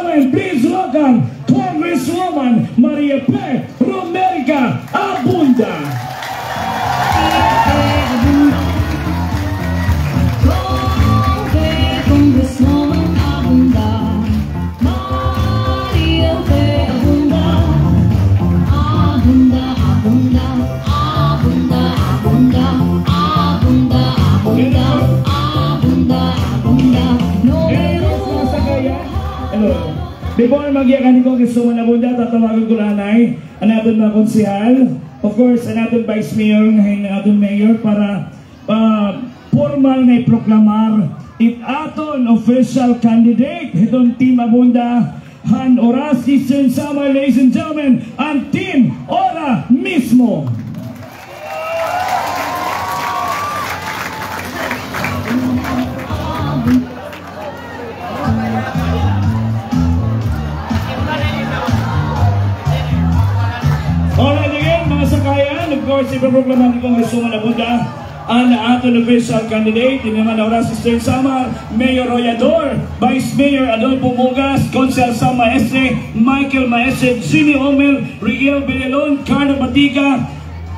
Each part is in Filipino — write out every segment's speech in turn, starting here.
gentlemen, please welcome Congresswoman Maria P. Romerica Abunda. Congresswoman Abunda, Maria P. Abunda, Abunda, Abunda, Abunda, Abunda, Abunda, Abunda, Abunda, Abunda, Hello. Before mag-iyakan ni Congresswoman Abunda, tatawagan ko lanay ang ating mga konsihal. Of course, ang ating Vice Mayor, ang ating Mayor, para formal na i-proklamar it aton official candidate. Itong Team Abunda, Han Oras, Eastern Samar, ladies and gentlemen, ang Team Ora mismo. Alright again, mga sakayan, of course, ipaproklaman ni Congresswoman Abunda ang aton official candidate. Din naman Oras, Eastern Samar, Mayor Royador, Vice Mayor Adolfo Mugas, Consel Sam Maestre, Michael Maestre, Jimmy Omel, Riel Villalon, Carlo Batica,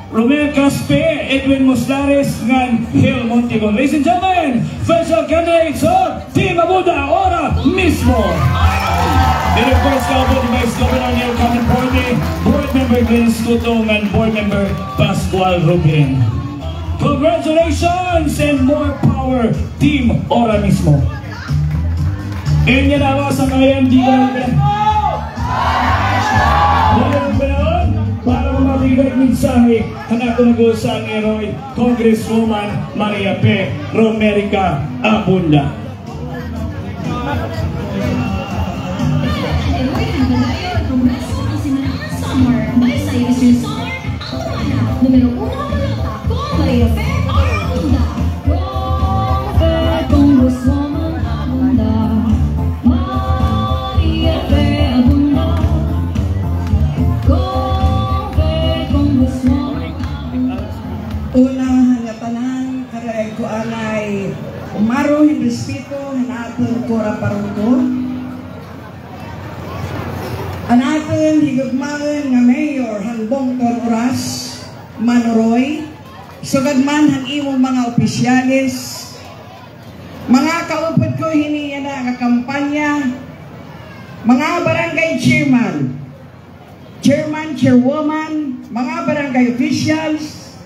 Romeo Caspe, Edwin Moslares, and Hill Montigon. Ladies and gentlemen, official candidates of Team Abunda, Ora mismo. And of course, Cabo the Vice Governor Neil Caminforte, Board Member Glenn Scutong, and Board Member Pascual Rubin. Congratulations and more power, Team Ora mismo. And yan ako sa ngayon, di ko natin. Para mamatigay mensahe ang ato nag-uusang heroy, Congresswoman Maria P. Romerica Abunda. Numero 1 Maria P. Abunda. Congresswoman Abunda, Maria P. Abunda, Congresswoman Abunda. Una hangatanan karay ko anay umaro respeto hanaton Cora Paruto. Anaton higugmaon nga Mayor Hanbong Oras Manoroy, sugad man ang imong mga opisyalis, mga kaupod ko hiniya na kampanya, mga barangay chairman, chairwoman, mga barangay officials,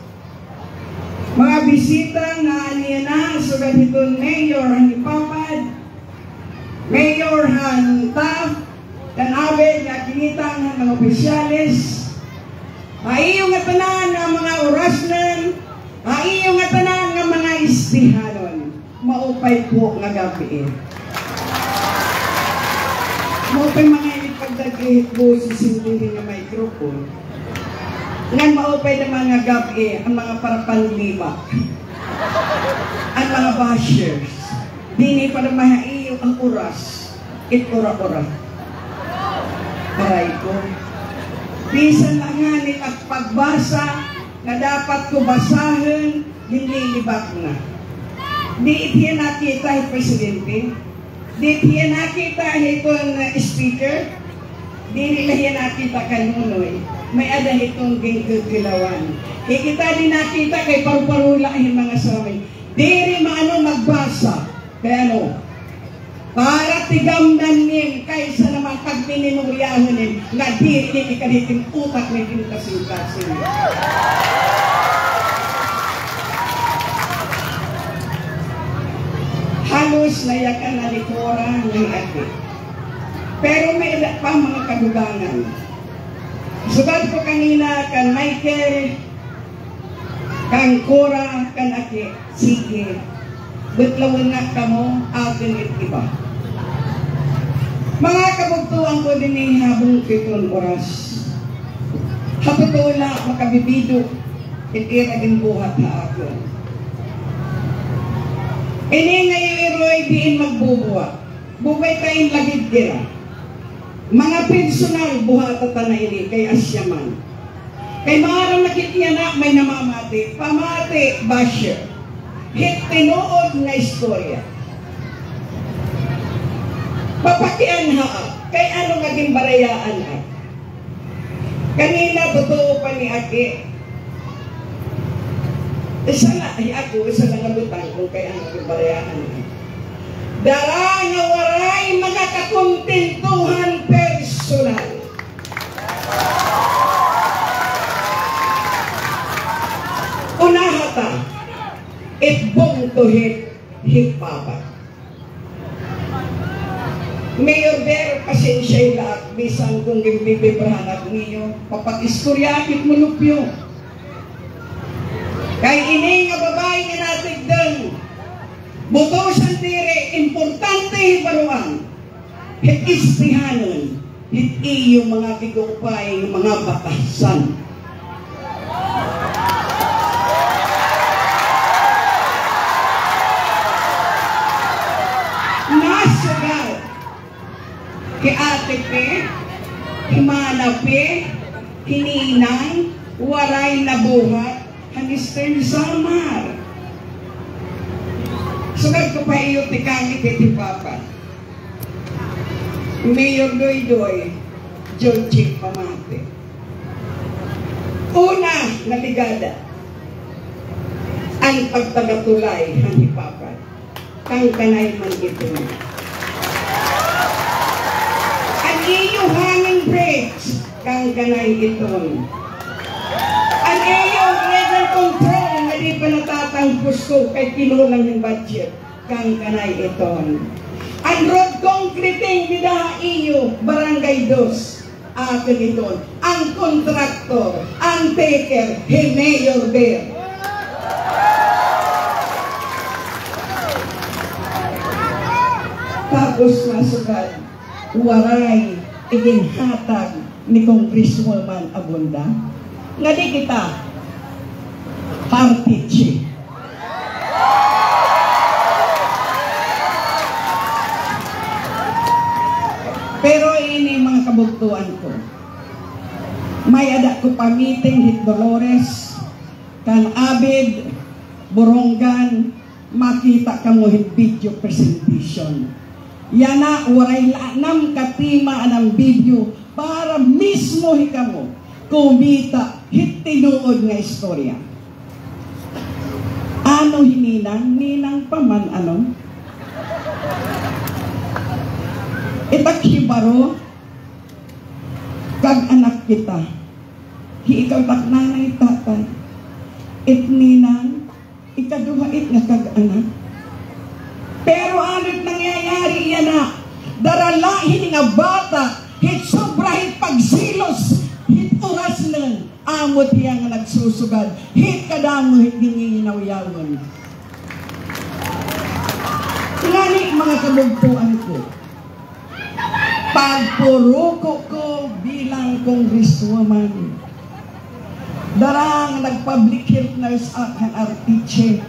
mga bisita nga niya na, sugad itong Mayor ang ipapad, Mayor han Taf, dan abed nga kinitang ng mga opisyalis, maiyong nga tanan ng mga orasnan, maiyong nga tanan ng mga istihanon, maupay po nga gabi. Maupay mga ipagdagihit po sa sindihin ng microphone. Ngan maupay na mga gabi ang mga parapanlima, ang mga bashers, dini para mahaiyo ang oras, ora-ora. Aray ko. Bisan lang nga at pagbasa na dapat ko basahin, nililibak na. Di itiyan nakita yung presidente, di itiyan nakita itong speaker, di nila yan nakita kanunoy. May ada itong ginggilawan. Kita din nakita kay paru-parula yung mga sabi. Di rin maano magbasa. Kaya ano, para tigamdan niya kaysa naman pag pininuryahan niya nga diri niya ikaliting utak niya kinukasing-kasing. Halos nayakan na ni Cora ng ate. Pero may ilan pa mga kadugangan. Sugat ko kanina kan Michael, kan Cora, kan ate, sige. Butlawin na kamo, atin it iba. Mga kabugtuan ko din ay habong 7 oras. Hapatula, makabibido, itiragin buhat na ako. Ini ngayon iroy diin magbubuwa. Bukay tayong lagid dira. Mga personal buhat at na ini kay Asyaman. Kay maarang nakitiya na may namamati, pamati, basher. Hit tinuod nga istorya. Papakian ha, kay ano naging barayaan ha? Kanina, totoo pa ni Aki. Isa na nga lutang kung kaya ang naging barayaan ha. Dara nga waray mga kakontentuhan personal. Unahata, itbong to higpapat. Mayor Ber, pasensya lahat, bisan kung imbibibrahanap ninyo, papag-istoryakit mo lupyo. Kay ini nga babae nga natigdan, butosan dire, importante hibaruan, hit istihanon, hit iyo mga kigupay, mga batasan. Nasugal, ki ate pe, himana pe, hininang, waray na buhat, Mr. Samar. Sugat ko pa iyo tikangit iti papa. Mayor Doy-Doy, Georgie Pamate. Una, naligada, ang pagtagatulay ni papa. Kang kanay man ito. Ang iyo hanging bridge, kang kanay ito. Ang iyo level control na di pa natatangpos ko kay kinulang yung budget, kang kanay ito. Ang road concreting nila iyo, barangay 2, akin ito. Ang kontraktor, ang taker, Mayor Ber. Tapos nasugad, waray, iginhatag ni Congresswoman Abunda. Nga di kita, partichi. Pero ini mga kabugtuan ko. May ada ko pa meeting hit Dolores, kan Abid, Borongan, makita ka mo hit video presentation. Yana, waray laanam katima anang video para mismo hikamo kumita hit tinuod nga istorya. Ano hininang? Ninang pa man ano? Itaghibaro kag anak kita. Ikaw taknanay tatay. Ninang, ikaduhait nga kag anak. Pero ano't nangyayari yan na? Daralahin nga bata, hit sobra hit pagsilos, hit oras na, amot hiya nga nagsusugad, hit kadamo hit ginginawyawan. Ngani mga kabugtuan ko, pagpuruko ko bilang congresswoman, darang nag-public health nurse akan artiche,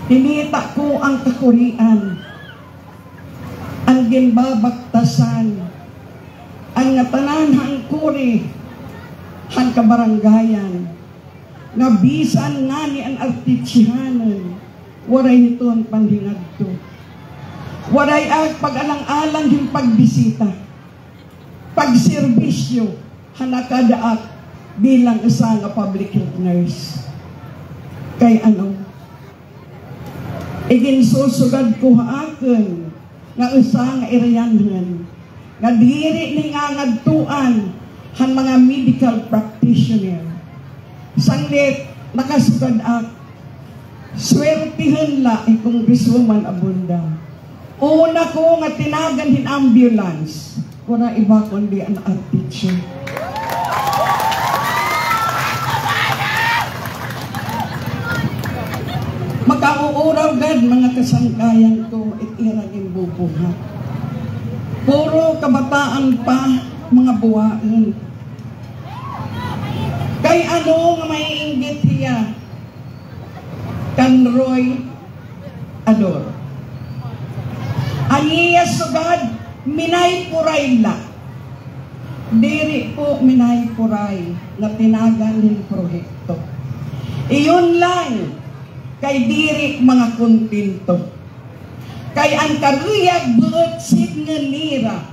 hinita ko ang kakurian, ang ginbabaktasan, ang ngatanan hang kuri, hang kabaranggayan, nga bisan nga ni ang artichihanan, waray nito ang panlingag to. Waray ang pag-alang-alang yung pagbisita, pagserbisyo, hanakadaak bilang isa nga public health nurse. Kay ano? Iginsusugad ko haaken nga usa nga iriyanhan nga diri ni nga ngadtuan han mga medical practitioner. Sanglit nakasugad ak swertihan la Congresswoman Abunda. Una ko nga tinagan hin ambulance, wala iba kundi ang articho. Magkauuraw gad mga kasangkayan ko itirang imbubuhat. Puro kabataan pa mga buwaan. Kay ano nga may inggit hiya? Kan Roy Ador. Ang iya sugad, minay puray la. Diri po minay puray na tinagan ng proyekto. Iyon lang. Kay diri mga kontento. Kay ang karuyag buot signalira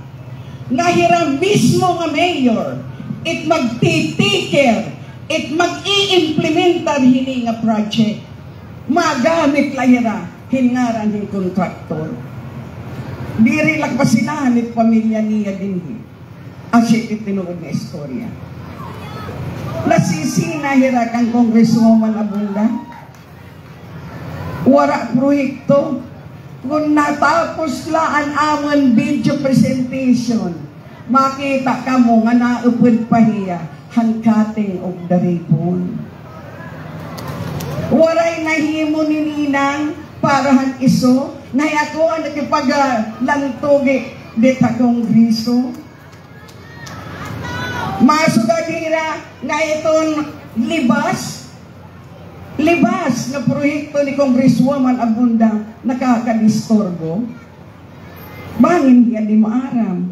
nga hiram mismo nga mayor it magtitiker it mag-i-implementar hini nga project magamit lahira hingaran ng kontraktor diri lang pasinahan it pamilya niya dinhi asya itinuod na istorya nasisina hira kang Congresswoman Abunda wara proyekto kung natapos laan amon video presentation, makita ka mo nga naupod pa hiya, hangkating of the ribbon. Waray nahimo ni Ninang parahan iso, na ako ang nakipaglantugi dita Kongreso. Masugadira nga itong libas na proyekto ni Congresswoman Abunda nakakadistorbo bangin niya di maaram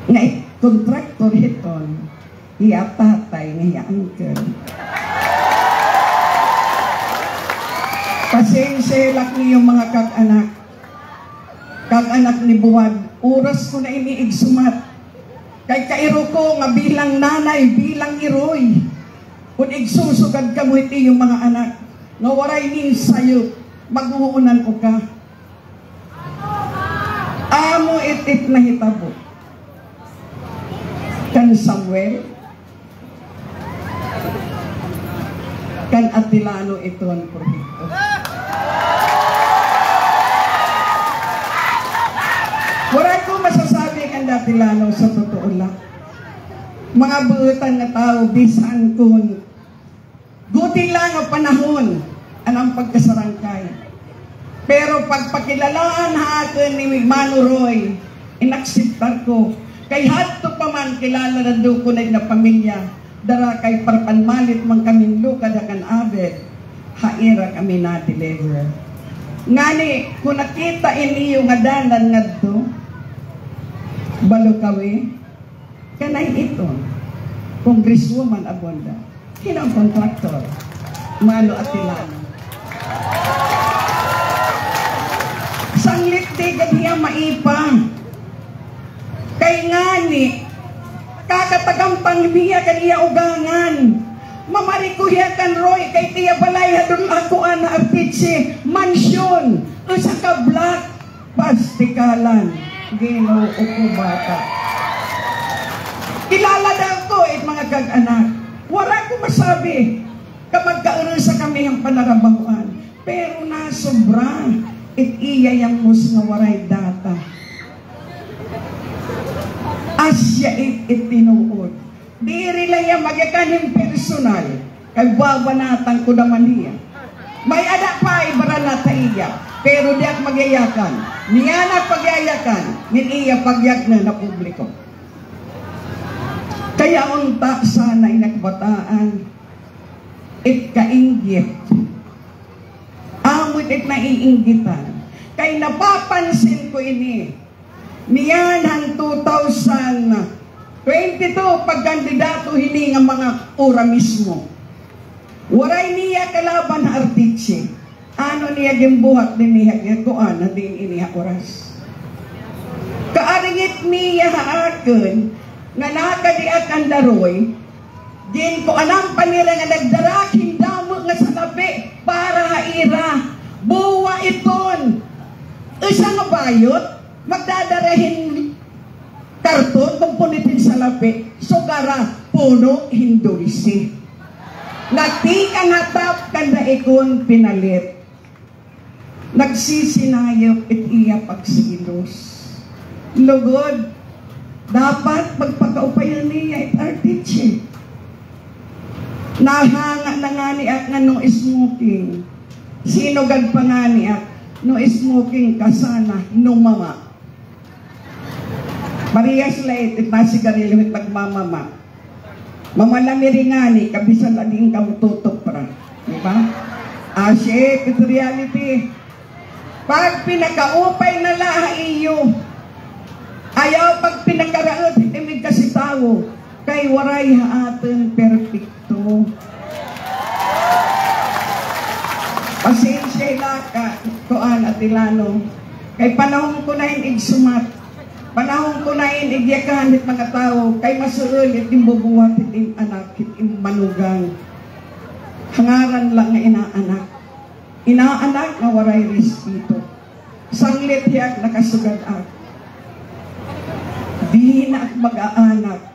nga kontraktor hiton iya tatay nga iya uncle pasensya lak niyo mga kag-anak ni Buwad oras ko na iniig sumat kay kairo ko nga bilang nanay bilang iroy kung igsusugad ka mo iti yung mga anak, nga waray nin sayo, mag-uunan ko ka. Amo itit na hitabo. Kan Samuel, kan Atilano ito ang proyekto. Waray ko masasabi kan Atilano sa totoo lang. Mga buutan na tao, bisan kun guti lang ang panahon anang pagkasarangkay. Pero pagpakilalaan hakin ni Mano Roy, inaksiptar ko. Kay hadto pa man kilala na do ko na pamilya, dara kay parpanmalit man kaming luka da kan abed, haira kami na deliver. Ngani, kung nakita iniyo nga dalan nga do, balukawi, kanay ito, Congresswoman Abunda. Hinang kontraktor, Mano Atilano. Sanglit di gadiya maipang. Kay ngani, kakatagampang niya kaniya ugangan. Mamarikuya kan Roy, kay tiya balay hadun ako na artitsi, mansyon, usa ka black, pastikalan, Ginoo uko bata. Kilala daw ko mga kag-anak. Wala ko masabi kapag sa kami ang panarabahuan. Pero nasobra iya yung mus nga waray data. Asya itinuod. Diri lang yung magyakanin personal. Kay babanatan ko naman niya. May ada pa ibaranata iya. Pero di ak magyayakan. Niya na pagyayakan. Nin iya pagyag na publiko. Kaya unta sana inakbataan kainggit. Amot naiinggitan. Kay napapansin ko ini. Niyan ang 2022 pagkandidato hini nga mga ora mismo. Waray niya kalaban na artitsi. Ano niya gimbuhat din niya kuan na din iniha oras. Kaaringit niya haakon nga nakadiak ang daroy, din ko anang panira nga nagdaraking damo nga sa labi para haira. Buwa iton. Isa nga bayot, magdadarahin karton kung punitin sa labi. Sugara, puno, hindulisi. Natikang hatap kanda ikon pinalit. Nagsisinayop it iya pagsilos. Lugod, dapat magpakaupayan niya it artitsi. Nahanga na nga niya nga no smoking. Sino gad pa nga niya no smoking kasana no mama. Parehas lait it nasigarilyo it magmamama. Mamalamiri nga ni kabisan ading kamututok para. Diba? Ashe, ito reality. Pag pinakaupay na laha iyo, ayaw pag pinakaraot, imig kasi tao, kay waray haaten perfecto. Pasensya ka, kuan at Atilano. Kay panahon ko na igsumat. Panahon ko na igyakan it mga tao. Kay masuol itim bubuhat itim anak itim manugang. Hangaran lang nga inaanak. Inaanak nga waray respeto. Sanglit yak nakasugad ak. Di na ak mag-aanak.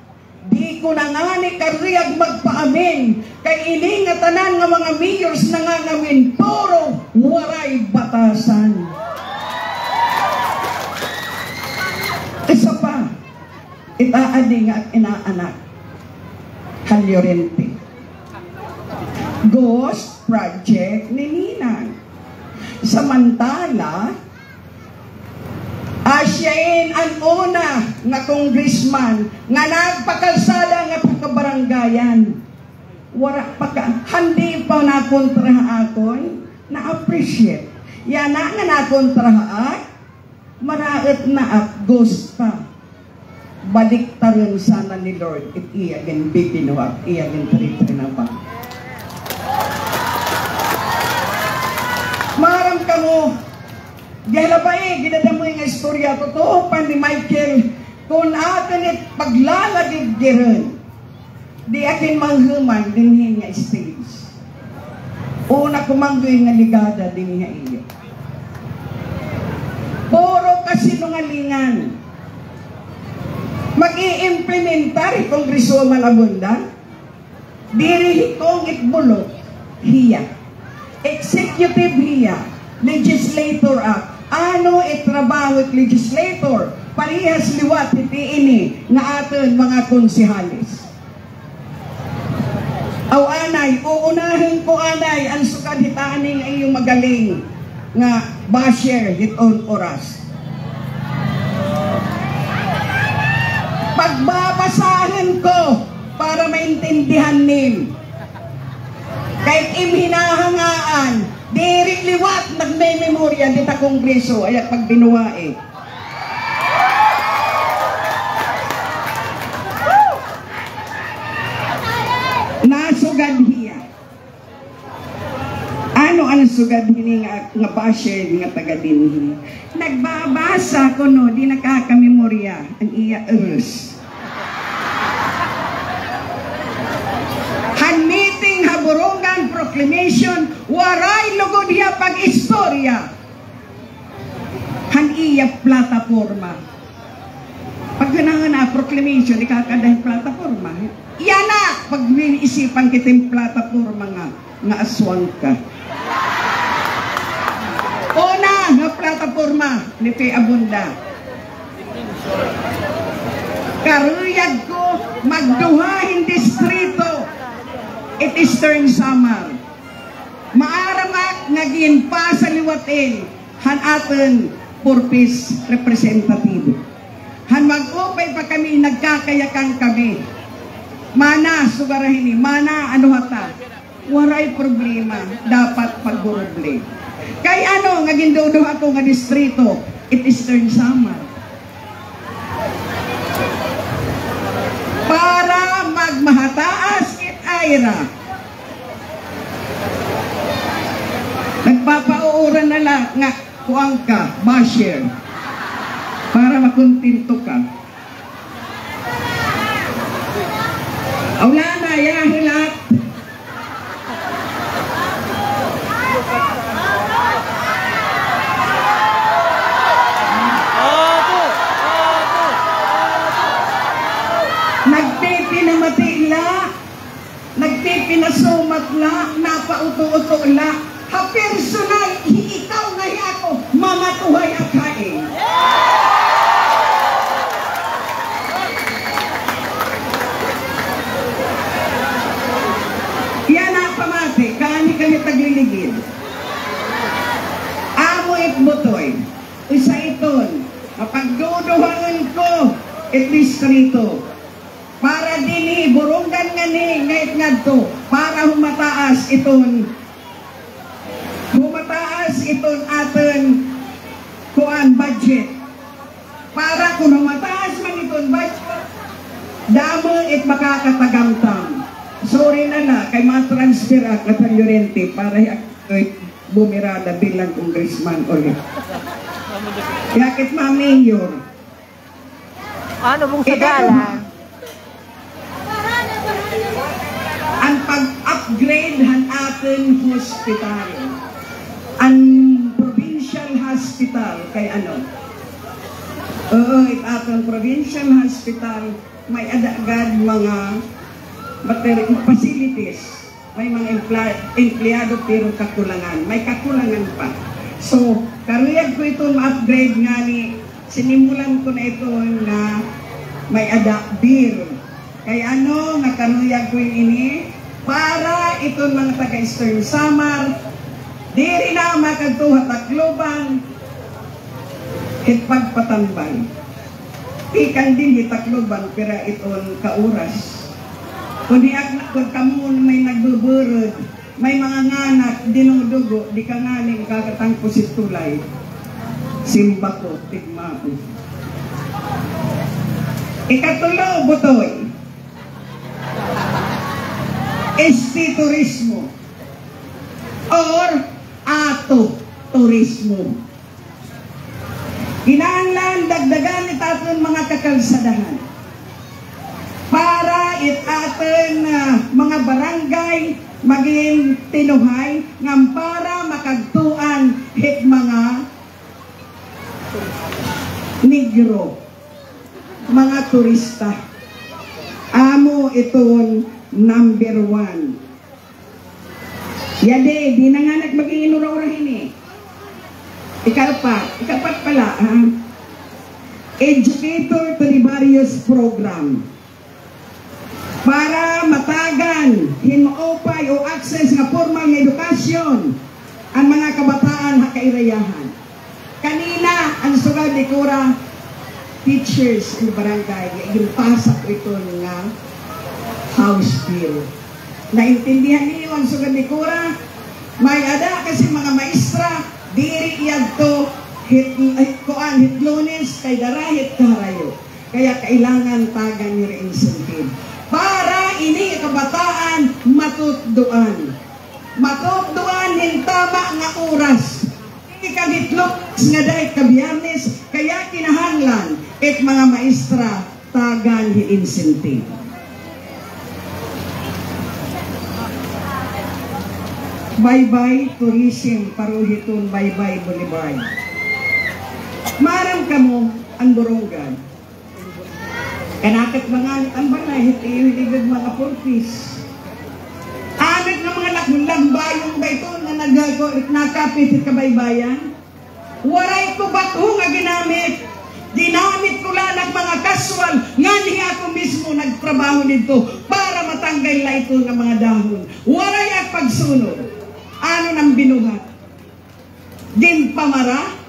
Di ko na nga ni kariyag magpaamin. Kay ini nga tanan nga mga mayors na nga ngamin. Puro waray batasan. Isa pa. Itaadi nga at inaanak. Kalyorente. Ghost project ni Ninang. Samantala, asyain ang una nga congressman nga nagpakalsada nga pagkabaranggayan. Wala hindi pa nakontraha akon, na-appreciate. Yan na nga nakontraha maraot na at gusta. Balik taron sana ni Lord it iya gen bibinuwag, iya gen tari na ba. Maram ka mo, gala pa ginadamo yung istorya, totoo pa ni Michael, kung atin it paglalagig giron, di akin manghuman din nga stage. Una kumanggoy nga ligada din nga iyo. Puro kasinungalingan. Mag-i-implementar itong Congresswoman Abunda, diri kong itbulok, hiya. Executive hiya, legislator act. Ano itrabaho at legislator? Parehas liwat iti ini nga aton mga konsehalis. Aw anay, uunahin ko anay ang sukaditaan ng iyong magaling nga basher hiton oras. Pagbabasahin ko para maintindihan nin. Kahit imhinahangaan, diri liwat nagme-memorya dita kongreso ay pag binuwae. Nasugad hiya. Ano ang sugad hini nga basher nga taga dinhi? Nagbabasa ko no, di nakakamemorya ang iya eres. Meeting haburungan proclamation waray lugod hiya pag-istorya han iya plataforma pag na proclamation ikakadahin plataforma iya na pag isipan kitang plataforma nga aswang ka una nga plataforma ni P. Abunda karuyag ko magduhahin distrito it is Eastern Samar. Maaramak naging pa sa liwatin han aton purpose representative. Han mag-upay pa kami, nagkakayakan kami. Mana sugarahin mana ano hata. Waray problema, dapat pagburoble. Kay ano nga gindudo ako nga distrito, it is Eastern Samar. Para magmahataas it ayra. Nagpapauuran na lang nga kuang ka, basher, para makuntinto ka. Wala na, yahilat. Nagpipinamati-la, nagpipinasumat-la, napauto-uto-la, ha-personal, ikaw na ako, mamatuhay at kain. Yan ang pamati, kani tagliligid. Amo itbutoy, isa iton, mapagduduhangan ko, distrito. Para dini, burunggan nga ni, ngayit nga to, para humataas iton aton kuan budget. Para kung humataas man iton budget, damo it makakatagamtam. Sorry na kay mga transfer at na priority para bumirada bilang congressman ulit. Yakit ma-mayor. Ano mong sagalan? Ang pag-upgrade han atin hospital. Ang provincial hospital kay ano? Ating provincial hospital may adagad mga facilities. May mga empleyado pero kakulangan. May kakulangan pa. So, karuyag ko ito ma-upgrade nga ni sinimulan ko na ito na may adakbir. Kaya ano, nakaruyag ko ini para ito mga taga-Eastern Samar, diri na makagtuhat Tacloban, hitpagpatambay. Ikan din Tacloban, pero iton kauras. Kung kamo may nagbuburod, may mga nganak, dinudugo, di ka ngaling kakatangpo si tulay. Simba ko, tigma ko. Ikatulo, butoy. Turismo or ato turismo. Kinahanglan dagdagan itaton mga kakalsadahan para itaton mga barangay maging tinuhay ngam para makagtuan hit mga negro, mga turista. Amo iton number 1. Yade, di na nga maging inura-urahin eh. Ikapat pala, Educator to the various program. Para matagan, hinuopay o access nga formal nga edukasyon ang mga kabataan na kairayahan. Kanina, ang sugal di kura, teachers ng barangay, ipasa ko ito nga house bill. Naintindihan niyo ang sugal ni Kura, may ada kasi mga maestra, diri iyagto, hit Lunes, kay darahit kaharayo. Kaya kailangan tagan niyo rin incentive. Para ini kabataan matutduan. Matutduan ng tama nga oras. Ikagitlok nga dahil kabiyernes, kaya kinahanglan it mga maestra tagan hi incentive. Bye-bye tourism, paruhiton bye-bye Boulevard. Marang kamo ang burungan. Kanakat mga ang balay, hitigod mga purpis. Anat na mga laklambayong ba ito na nakapit kabaybayan? Waray ko bato nga ginamit. Ginamit ko lang ang mga kaswal. Nga niya ako mismo nagtrabaho nito para matanggal na ito ng mga dahon. Waray at pagsunod. Ano nang binuhat? Din pamara,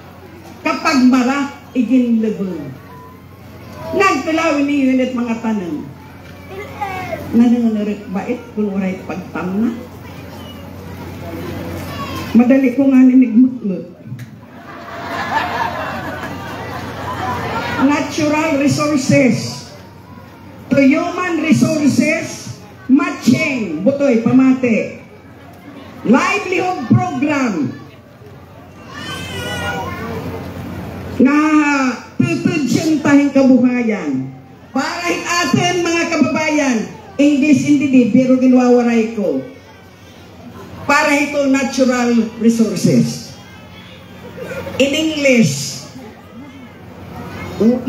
kapag mara, igin lebon. Nagpilawin niyo yun mga tanong. Nananarit bait kung waray pagtamna. Madali ko nga ninigmutmut. Natural resources to human resources matching, butoy, pamate. Livelihood program na tutudyan tayong kabuhayan para atin mga kababayan English hindi pero ginwawaray ko para ito natural resources in English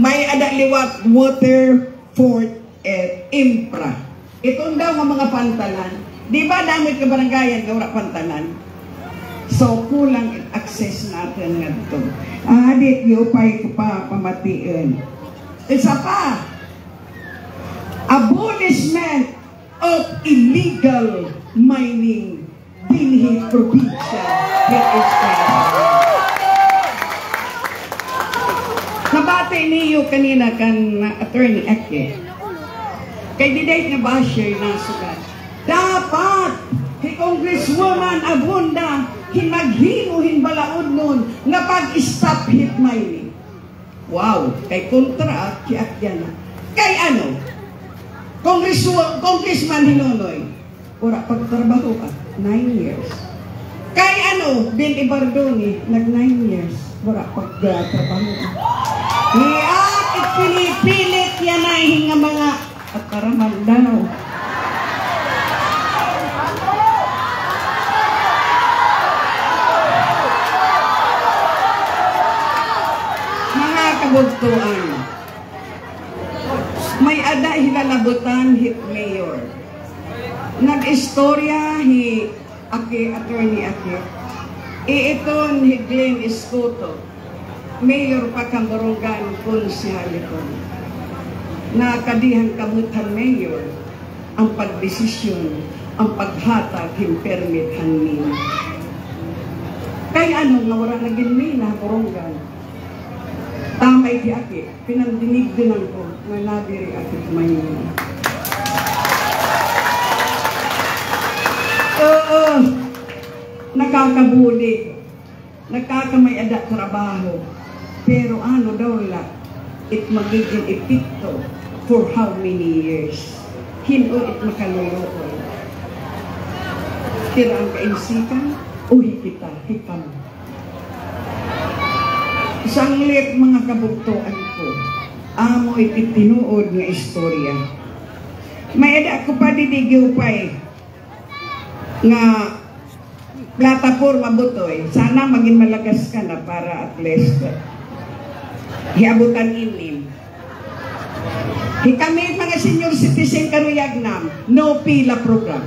may adaliwat water, fort, and infra. Itong daw mga pantalan. Di ba damit ka barangayan gawra pantalan? So, kulang access natin nga ito. Adit, yupay ko pa pamatiin. Isa pa, abolishment of illegal mining dinhi probinsya nabate niyo kanina kan Attorney Eke kay diday nga basher na sugat dapat si Congresswoman Abunda hinaghinuhin balaod nun nga pag-stop hit mining. Wow, kay kontra kiat yan kay ano Congressman Hinonoy ora pagtrabaho ka 9 years Kay ano, Bill Ibardoni, nag 9 years, wala pagtrabaho. At pinipilit yan na hinga mga kataraman daw. Mga kabugtuan, may ada hilalabutan hit mayor. Nag-istorya hi attorney Aki. Iiton hi Glenn Escoto, mayor pa Kambarongan Konsehal ito. Nakadihan kabutan mayor ang pagdesisyon, ang paghatag him permit hangmin. Kaya ano nga wala naging mina Borongan. Tamay di Aki, pinandinig din ko nga nabiri Aki mayor. Nakakabuli, nakakamayada trabaho, pero ano daw la, it magiging epikto for how many years? Hino it makalulukoy. Kira ang kainsikan, uhi kita, hikam. Sanglit mga kabugtuan ko, amo ititinuod nga istorya. May ada ko pa didigupay nga plataforma butoy. Sana maging malagas ka na para at least hiabutan inim. Kami mga senior citizen karuyagnam, no pila program.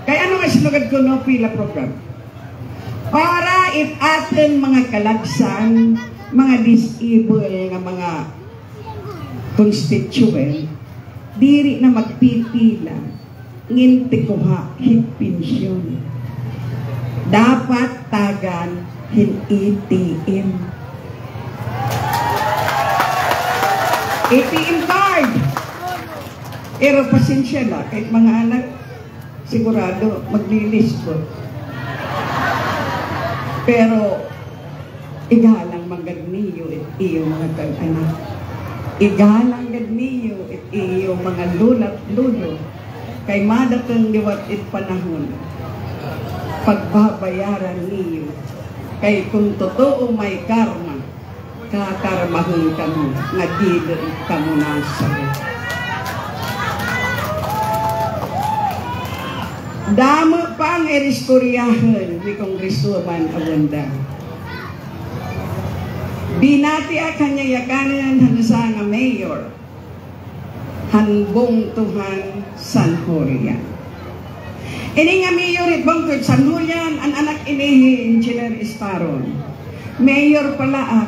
Kaya ano nga sinugad ko no pila program? Para if atin mga kalagsan, mga disabled nga mga constituent, diri na magpipila, nginti ko ha, hit pensyon. Dapat tagan hin ATM. ATM card. Pero pasensya na, kahit mga anak, sigurado maglilis ko. Pero, igalang magad niyo at iyo mga kag-anak. Igalang gad niyo at iyo mga lulat-lulo. Kay madatang liwat it panahon. Pagbabayaran niyo. Kay kung totoo may karma, kakarmahon kamo, nga dilir kamo nasa. Damo pang eristoryahan ni Kongresuman Abunda. Binati kanya yakanan hansa nga mayor, hanbong Tuhan San Julian. Ini nga mayor at bangkod San Julian, ang anak inihi Engineer Esparon. Mayor pala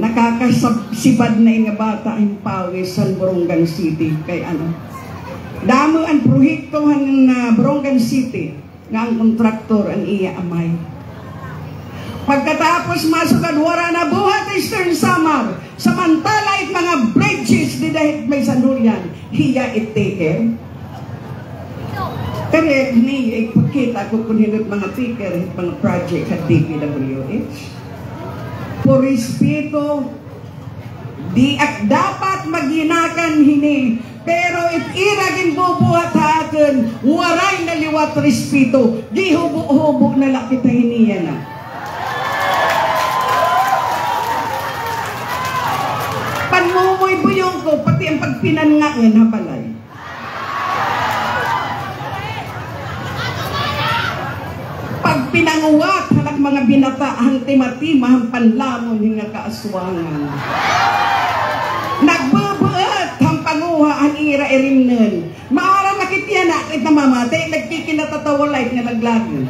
nakakasibad na nga bata ang pawis sa Borongan City. Kay ano? Damo ang proyekto ng Borongan City nga ang kontraktor ang iya amay. Pagkatapos masukad wara na buhat Eastern Samar, samantala it mga bridges di dahil may San Julian, hiya it take. Kaya ni ipakita ko kung hinot mga tiker, mga project at DPWH. Por respeto, dapat maginakan hini. Pero if iragin bubuhat ha akin, waray na liwat respeto, di hubog-hubog na lakita hiniya na. Panmumoy buyong ko, pati ang pagpinangangan ha balay. Pinanguwat halak mga binata ang timatima ang panlamon hinga kaaswangan. Nagbabaat ang panguha ang ira irimnen. Maara makitya na kahit namamatay, nagkikinatatawa-light nga naglagi.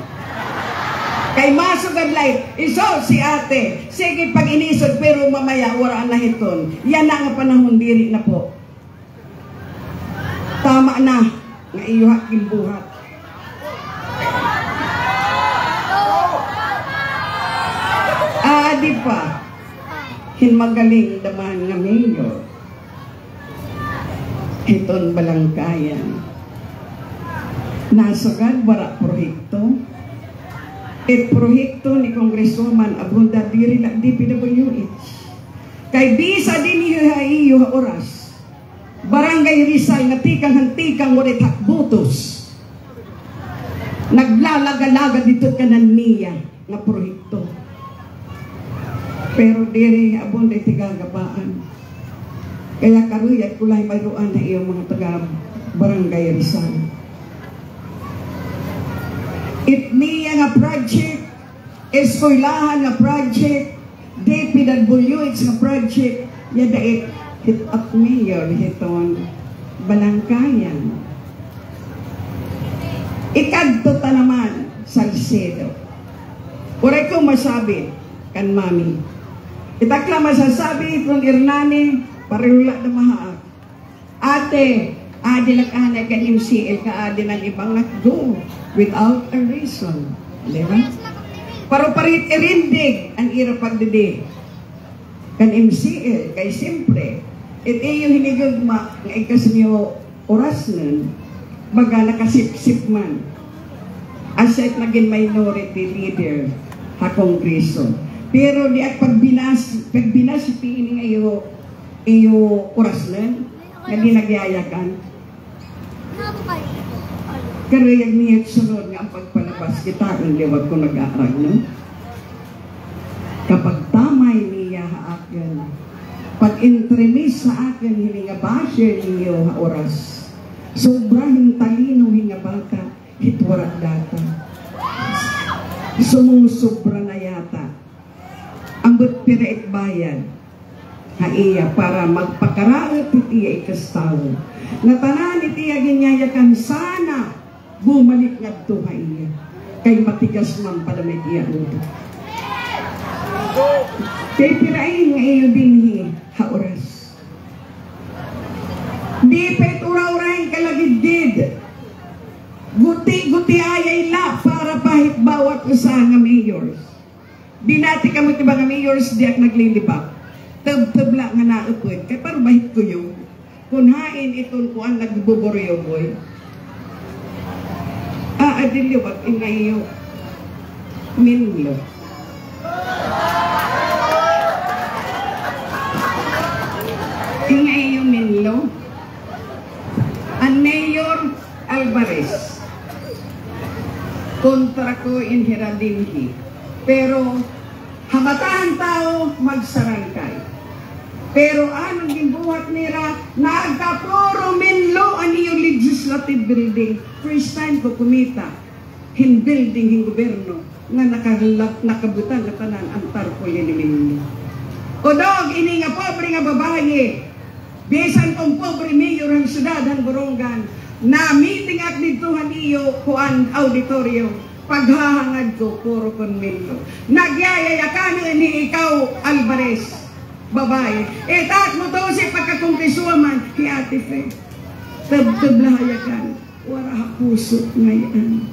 Kay masugad light, iso si ate, sige pag inisod pero mamaya waraan na hiton. Yan na nga panahon diri na po. Tama na, nga iyuhak kimbuhat. Di pa, hinmagaling daman nga mayor. Iton balangkayan. Nasugad wala proyekto. Proyekto ni Kongresuman Abunda diri la DPWH. Kay bisa din iyo oras. Barangay Rizal nga tikang hantikang ulit hakbutos. Naglalaga-laga dito kanan niya nga proyekto. Pero diri abon day tigagabaan. Kaya karuyat kulay mayroan na iyong mga taga Barangay Rizal. Itniya nga project, eskwelahan nga project, DPWH nga project, yadait hit up mayor hiton Balangkayan. Ikadto ta naman Salcedo. Uray ko masabi kan mami. Itakla masasabi kung Hernani parehula na mahaak. Ate, adilag anay kan MCL ka adi ng ibang nakdo without a reason. Diba? Pero parit irindig ang ira pagdidi kan MCL kay simple iti yung hinigagma ng ikas niyo oras nun baga nakasip-sip man asset naging minority leader ha Kongreso. Pero di at pagbinas ini iyo oras nun nga di nagyayakan karayag niya sunod nga ang pagpalabas kita ang liwag ko nag-aarag no? Kapag tamay niya haakin pag-intremis sa akin hininga basher niyo ha oras sobrang talino hinga bata hitwarat data sumusobra na yata ambot pira bayan ha iya para magpakaraot itiya ikastawo na tanan itiya ginyayakan sana bumalik nga ito ha iya kay matigas man palamit iya uto kay pirain nga iyo din ha oras di pet ura-urahin kalagidid guti ayay la para pahit bawat usa nga mayors binati kamo tiba nga mayors di ak naglilibak tab-tabla nga naupod kay para bahit ko yung kung hain iton ko ang nagbuboryo boy adilyo wag inayo minlo inayo minlo ang Mayor Alvarez kontra ko in Hiradinhi pero hamatahan tao magsarangkay pero anong gimbuhat nila nagkapuro minlo ang iyong legislative building first time ko kumita hin building hin gobyerno nga nakabutan na tanan ang tarpaulin ni minlo o dog ini nga pobre nga babae bisan kong pobre mayor ang syudad ang Borongan na meeting at dituhan iyo kuan auditorium paghahangad ko puro kon minlo nagyayayakan ni ikaw Alvarez babae tat mo to si pagkakongresuaman ki Ate Fe tablahayakan wala ha puso ngayon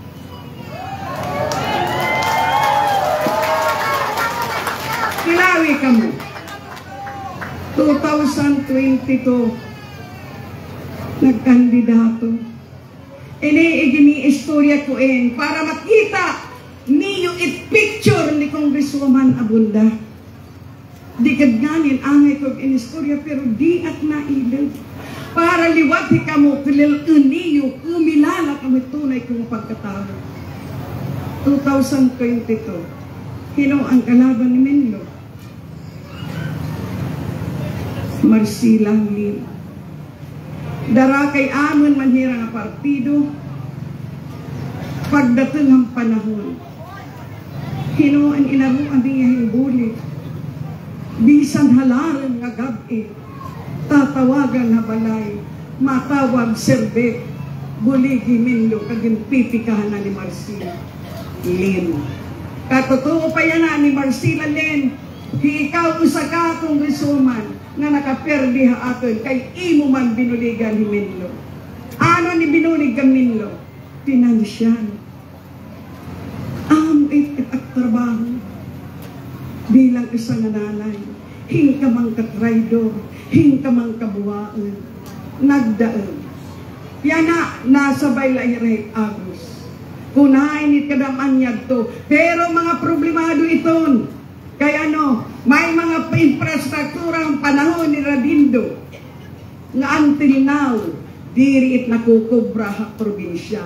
kilawi ka mo 2022 nagkandidato. Ini istorya ko para makita niyo picture ni Congresswoman Abunda. Di kadganin angay ko istorya pero di at nailog. Para liwati ka mo kilil niyo kumilala kami tunay kong pagkatao. 2022 hino ang kalaban ni Menlo Marcila Lim. Dara kay amon manhira nga partido pagdating ang panahon hinuan inaruan niya hibuli bisan halaran nga gabi tatawagan na balay matawag serbe buligi Menlo kagin pipikahan na ni Marcila Lim katotoo pa yan na ni Marcila Lim ikaw usa ka Congresswoman nga nakaperdi ha aton kay imo man binuligan ni Menlo. Ano ni binulig kang Menlo? Pinansyal. At trabaho bilang isang nanay. Hing ka mang katraidor, hing ka mang kabuhaan, nagdaan. Yan na, nasabay la irahit agos. Kunain it kadaman yagto. Pero mga problemado iton. Kaya may mga infrastruktura ang panahon ni Radindo nga until now, diri it nakukubra ha probinsya.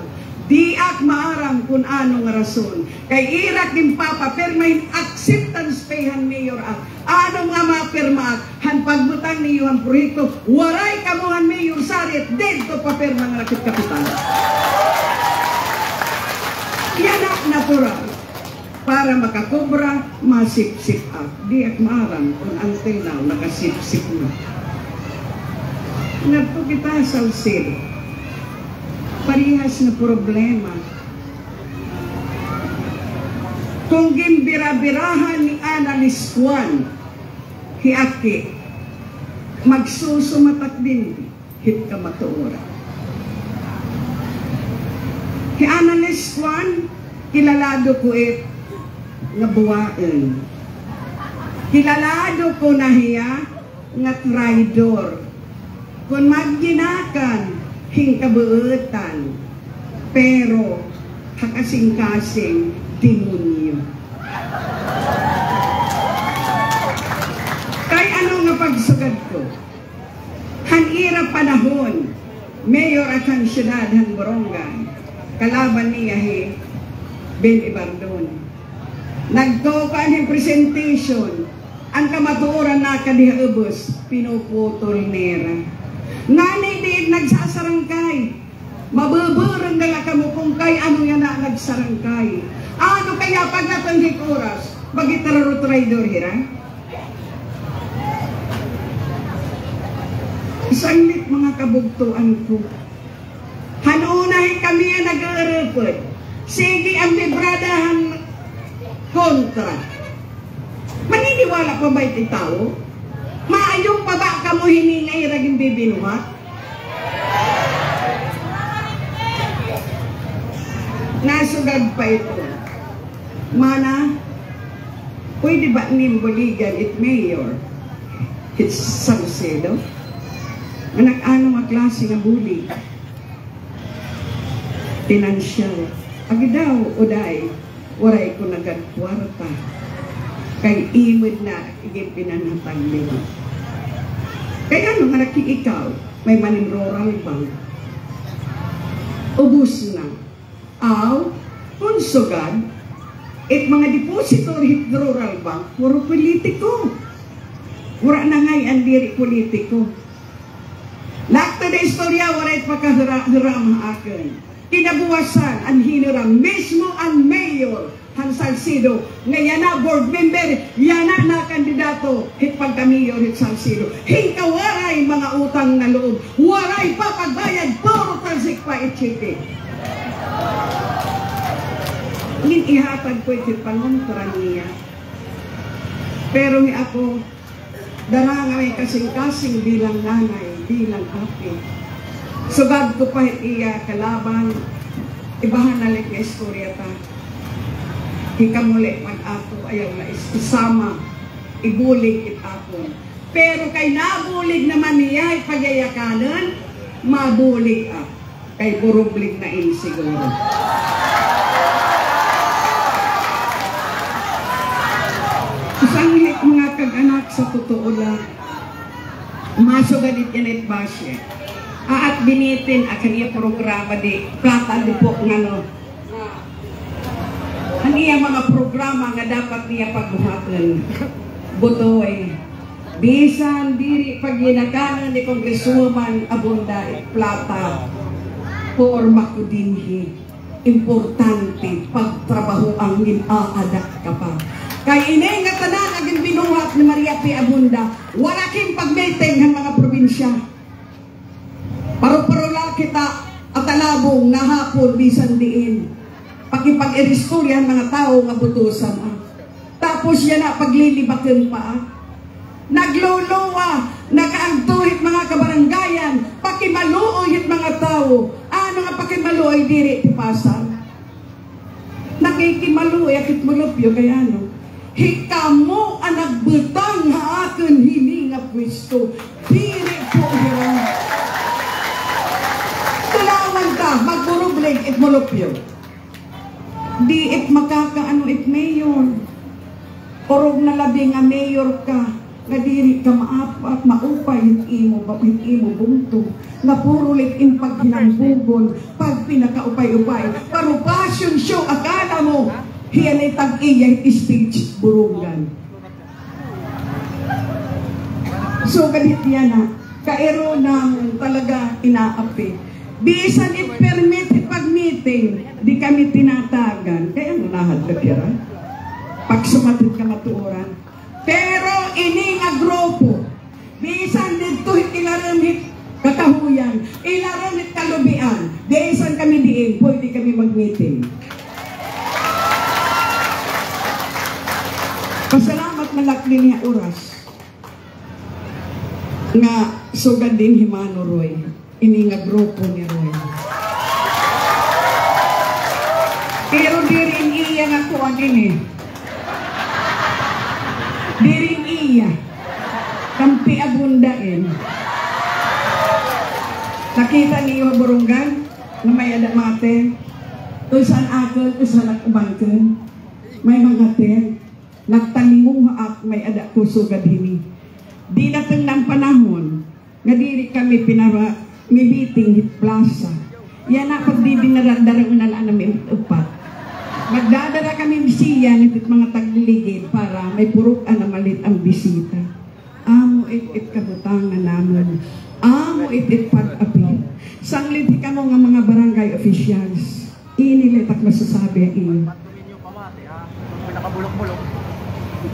Di ak maarang kung ano nga rason. Kay irak din papa, permain acceptance payhan mayor ak. Ano nga mapirma ak, han pagbutang niyo ang proyekto, waray kamuhan mayor sarit, dito pa perma nga rakit kapital. Yan ak natural. Para makakubra, masip-sip ak. Di ak maarang kung until now, nakasip-sip na. Nagpo kita sa Salcedo. Parihas na problema. Kung gimbira-birahan ni Analis Juan, hiaki, magsusumatak din, hit ka matuora. Hi Analis Juan, kilalado ko nga buwain. Kilalado ko na hiya nga traidor. Kung magginakan, hingkabuutan, pero hakasing-kasing demonyo. Kay ano nga pagsugad ko? Hanira panahon, mayor at ang syudad ng Barangay, kalaban niya Ben Ibardon. Nagtokan yung presentation, ang kamatuoran na kadihaubos, pinuputol nera. Nganay diit nagsasarangkay. Mabuburang dala ka mo kung kay ano yan na nagsarangkay. Ano kaya pag natanggit oras, magitararo-traidor hira? Isanglit mga kabugtuan ko. Hanunahin kami ang nag-aarapot. Sige ang libradahan kontra. Maniniwala pa ba iti tao? Maayong pa ba ka mo hiningay raging bibinuhat? Nasugad pa ito. Mana, pwede ba nimboligan it mayor? It's Salcedo? Anak ano nga klase nga buli? Financial. Agi daw, uday, waray ko nagagkwarta. Kay imod na iging pinanatag nila. Kaya ano nga ikaw, may maning rural bank. Ubus na. Aw, unsugad, it mga depositor hit rural bank, puro politiko. Wala na ngay ang diri politiko. Lakta na istorya, wala it pagkahiram akin. Kinabuwasan ang hiniram, mismo ang mayor, ang Salcedo, ngayon na board member, yana na kandidato, hit pagka-mayor, hit Salcedo. Hingkawaray mga utang na loob, waray pa pagbayad, puro talsik pa itchiti. Ngin ihatag ko iti pangontra niya. Pero ako, darang ay kasing-kasing bilang nanay, bilang ate. Sugad ko pa iya kalaban, ibahan na lang na istorya ta. Hikamuli mag-ato, ayaw na isama, ibulig it-ato. Pero kay nabulig naman niya, ipagayakanan, mabulig at kay burublig na insiguro. Isang mga kag-anak sa totoo lang, masugalit yan at basya. At binitin ang kaniya programa di plata di po nga no. Ang iya mga programa nga dapat niya pagbuhatan. Butoy. Bisan diri pag ginakanan ni Congresswoman Abunda plata por makudinhi. Importante pagtrabaho ang ginaadak ka pa. Kay inay nga tanan aging binuhat ni Maria P. Abunda, wala king pagmeeting ng mga probinsya. Paro-parola kita at alabong na hapon bisan diin. Pakipag-iristoryan mga tao nga butusan. Tapos yan na paglilibakin pa. Nagluluwa, nakaantuhit mga kabaranggayan, pakimaluoy mga tao. Ano nga pakimaluoy diri tipasan? Nakikimaluoy akit mulupyo kaya ano? Hikamo ang nagbutang ha akin hininga pwesto. Diri po hirang. Tulawan ka, magburublig it mulupyo. Di it makakaano it mayor. Orog na labi nga mayor ka. nga diri ka maapat, maupay, imo bungto, nga puro litin paghinambubon, pag pinakaupay-upay, pero fashion show, akala mo, hiyan ay tag-iyay stage burungan. So, ganit yan na, kairo nang talaga inaapi. Bisan i-permit pag-meeting, di kami tinatagan, kaya nanahad ka tira. Pag sumatid ka matuoran. Pero ini nga grupo, bisan dito ilaramit kakahuyan, ilaramit kalubian, bisan kami diin, pwede kami mag-meeting. Pasalamat na lakli niya oras nga sugad din himano Roy, ini nga grupo ni Roy. Pero dirin iya nga kuwan ini. Dirin iya. Kampi abundain. Nakita niyo burunggan na may ada mate. Usan akal, usan akubangkan. May mga ten. Nagtalinguha ak may ada kusugad hini. Di natang ng panahon nga diri kami meeting hit plaza. Yan na pag di dinaradarang unalaan namin upat. Magdadala kami bisiya nito mga tagliligid para may purukan na malit ang bisita. Amo it kabutangan namin. Amo it pag-api. Sangliti ka mo nga mga barangay officials. Inilit at masasabi ini.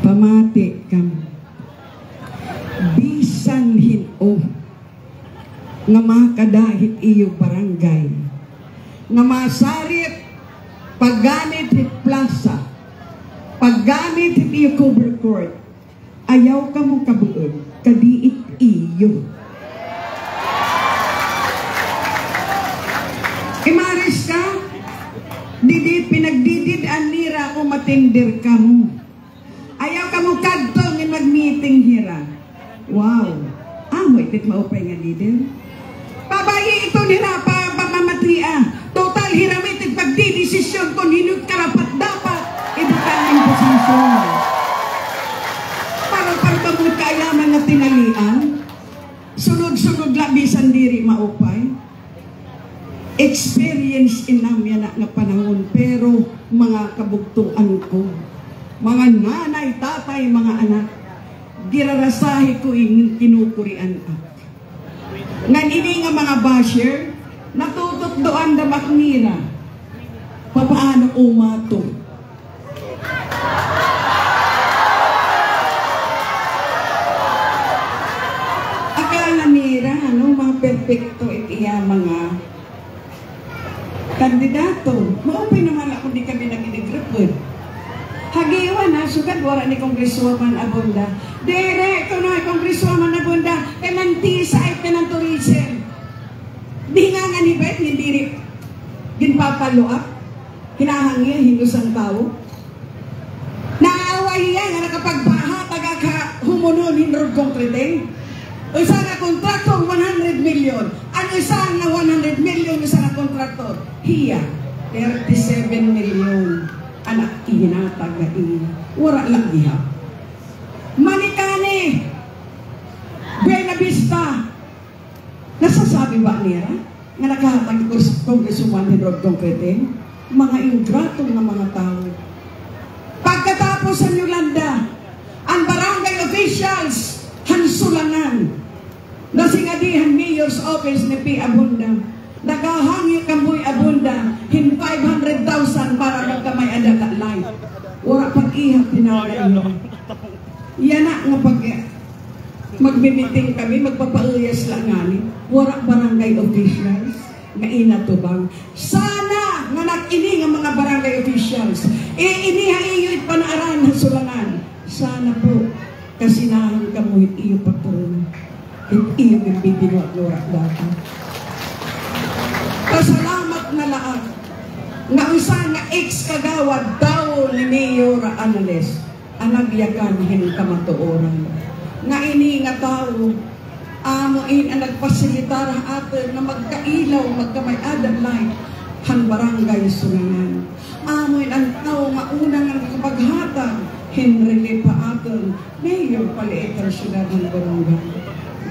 Pamati kami. Bisan hino nga makadahit iyo barangay. Nga masarit paggamit hit plaza, paggamit hit iyo cover court, ayaw ka mong kabuod, kadiit iyo. Imaris ka, didi pinagdidid anira o matindir ka mo. Ayaw ka mong kadtong in mag-meeting hira. Wow, amo itit maupay nga didin. Pabayi ito nila pa pamamatria. Total hiramitin pagdidesisyon kung hinut karapat dapat ibukan ng posisyon. Para pagkamot kaayaman na tinalian, sunod-sunod labisan diri maupay. Experience inam yan na panahon, pero mga kabugtuan ko, mga nanay, tatay, mga anak, girarasahi ko yung kinukurian ako. Ngan ini nga mga basher, natutok doan da maknira. Papaano umato? Akala nira, mga perfecto itiya mga kandidato. Maupay naman ako di kami nag-inigrapod. Hagiwan na, sugad wala ni Congresswoman Abunda. Direkto na Congresswoman Abunda, penantisa ay penanturism. Di nga nga ni Bet, hindi rin ginpapaluap, hinahangil, hindusang tao. Naaway yan na nakapagbaha, taga-humunon, hindrog konkreteng. O isa na kontraktor, 100 million. Ang isa na 100 million, isa na kontraktor. Hiya, 37 million. Anak ihinatag na iya. Wala lang iha. Manikani, Buena Vista. Nasasabi ba nila? Nga nakahatag Congresswoman Hindrog Concreteng? Mga ingratong na mga tao. Pagkatapos sa Yolanda, ang barangay officials, hansulangan. Nasingadihan Mayor's Office ni P. Abunda. Nagahangyo kamoy Abunda, hin 500,000 para magkamay adaka life. Wala pag-ihap tinalayo. Yan na nga pag magmimiting kami, magpapauyas lang ngani. Wala barangay officials nga inatubang. Sana nga nag-ini nga mga barangay officials. Iniha iyo ipanaaran na sulangan. Sana po, kasinahan kamoy iyo patulong. Iyo bibigyan at lurak dati. Pasalamat na laang nga usa nga ex-kagawad daw ni Mayor Anales ang nagyagan hin kamatuoran nga ini nga tao amuin ang nagpasilitar atin na magkailaw magkamay-adan light han barangay Sulangan. Amuin ang tao nga unang ang kapaghatag Henry Lee Paatol, mayor paliitan sila ng barangay.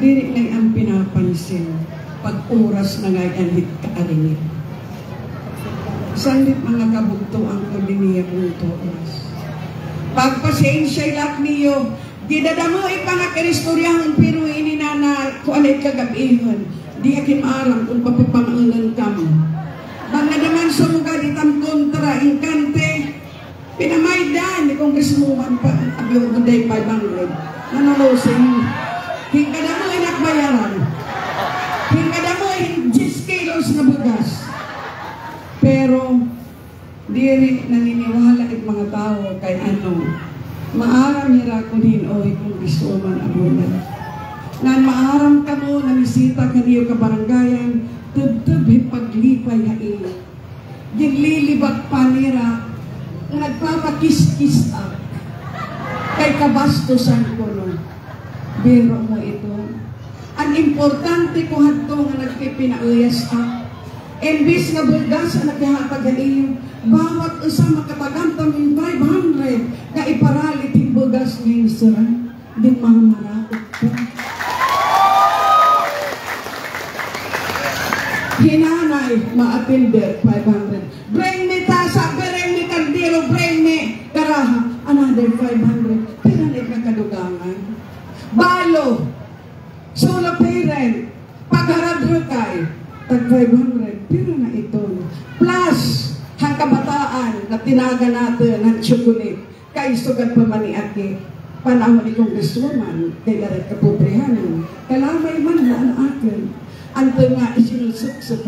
Dili na ang pinapansin pag oras na ngayon hit kaaringin. Sandit mga kabugto ang kuliniya kong oras. Pagpasensya ilak niyo, didadamo ipangakaristoryahan pero ininana ko alay kagabihon. Di akin maaram kung papapangalan kamo. Banga naman sa lugar itang kontra, inkante, pinamaydan ni Congresswoman pa, abiyo ko day 500. Nanalosin, hingkada mo inakbayaran. Hingkada mo 10 kilos na bugas. Pero, di rin naniniwala at mga tao kay maaram nira ko din o Congresswoman abunan. Nan maaram ka mo, namisita ka niyo ka barangayan, tubtub paglipay hain. Giglilibak pa nira, nagpapakis-kis up. Kay kabastusan ko no. Biro mo ito. Ang importante ko hadto nga nagpipinauyas ka. Embis nga bulgas ang naghahatag iyo, bawat isa makatagantam yung 500 na iparalit yung bulgas ngayon sira. Di mamaraot ko. Hinanay, ma-attender, 500. Bring me tasa, bring me kandilo, bring me karaha, another 500. Pero nagkakadugangan. Balo, solo parent, pagharadrukay, tag 500. Pero na ito. Plus, ang kabataan na tinaga natin ng chocolate, kay sugat pa maniaki, panahon ni Congresswoman, kay larat kapubrihanan, kalamay man na ang akin. Anto nga isinusok sa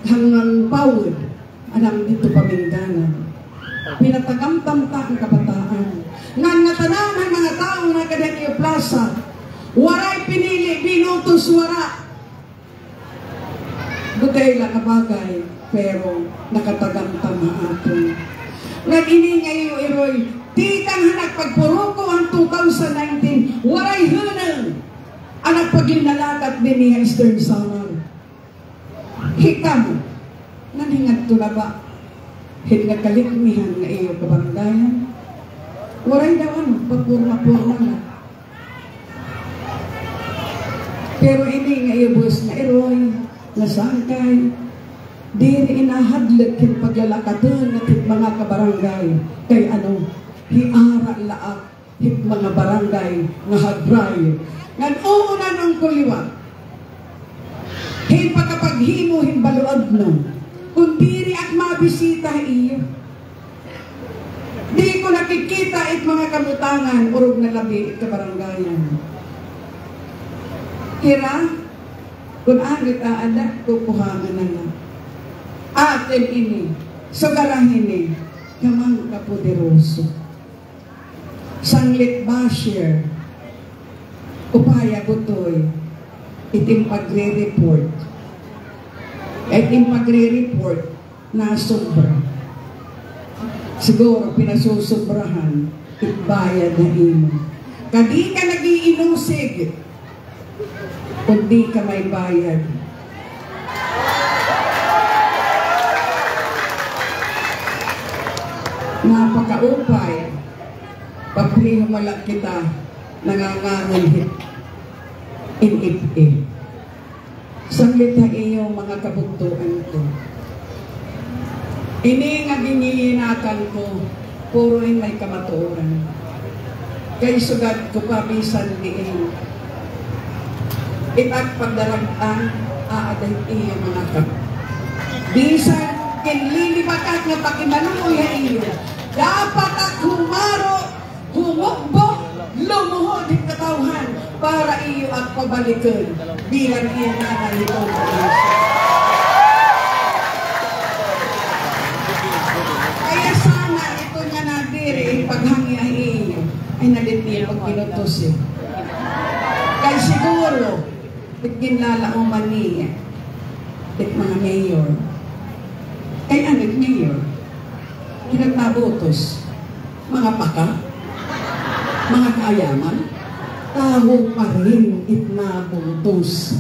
hanggang pawid, anam dito pamingganan. Pinatagamtamta ang kabataan. Ngan nga tanan ang mga tao na kadaniyo plaza, waray pinili, binutos wara. Butay lang na bagay, pero nakatagamtam aton. Nag-ini ngayon, Iroy, di kang nagpagpuruko ang 2019, waray hunang. Anak paglinalagat din ni Esther Samar. Hikam, nanhingat to na ba? Hinagkalikmihan na iyo kabarangayan. Waray daw pagpurma-purma na. Pero ini nga iyo bus na Iroy, nasangkay, diri inahadlag kin paglalakatan natin mga kabarangay. Kay hiara laak, hit mga barangay nga hadray. Ngan uunan ang kuliwa. Hin pagkapaghimo hin baluad no. Kung diri at mabisita iyo. Di ko nakikita it mga kabutangan urog na labi it kabarangayan. Kira, kung agit aada, kukuhangan na lang. Atin ini, sugarahin ni, kamang kapoderoso. Sanglit basher, upaya butoy, itim pagre-report. Itim pagre-report na sobra. Siguro pinasusobrahan, itbayad na imo. Kadi ka nag-iinusig, kundi ka may bayad. Napakaupay, pagpihumala kita, nangangaral in Saglit na iyong mga kabugtuan ko. Ini nga ginihinakan ko, puro may kamatuoran. Kay sugad ko pa bisan diin. Ipat pagdaragan, aaday iyong mga kap. Bisan, kinlilibakat nga pakimanuoy iyo. Dapat at humaro, humukbok, lumuhod ang katawhan para iyo at pabalikan bilang iyo na nalitong kaya sana ito nga nadiri paghangi ay iyo ay nalitili pag pinutos kaya siguro ginlalauman niya at mga mayor kaya anong mayor kinagtabutos mga paka mga kaayaman, taho pa rin itnabutos.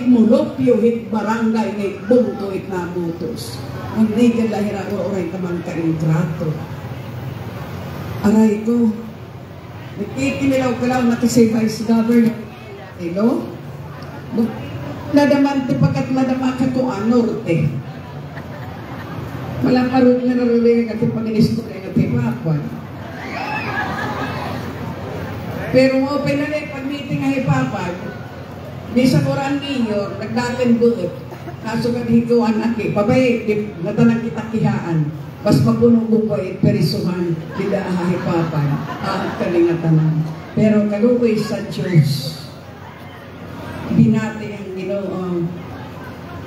Mulopyo hit barangay na itbungto itnabutos. Hindi ka lahira oray kamang kaintrato. Aray ko. Nakikinilaw-kalaw na kasi Vice Governor. Hello? Nadaman ti pagkat nadama ka kung norte. Walang karot na narurinig at pag-inis ko rin at hipapan. Pero open na rin, pag-meeting ang hipapan, di sa Quran Mayor, nagdating buot. Kaso kadhikuan aki, pabay, natanang kita kihaan. Mas mabunong ko perisuhan, tidak hahipapan, kalingatanan. Pero kalukoy sa Diyos, binati ang Ginoo,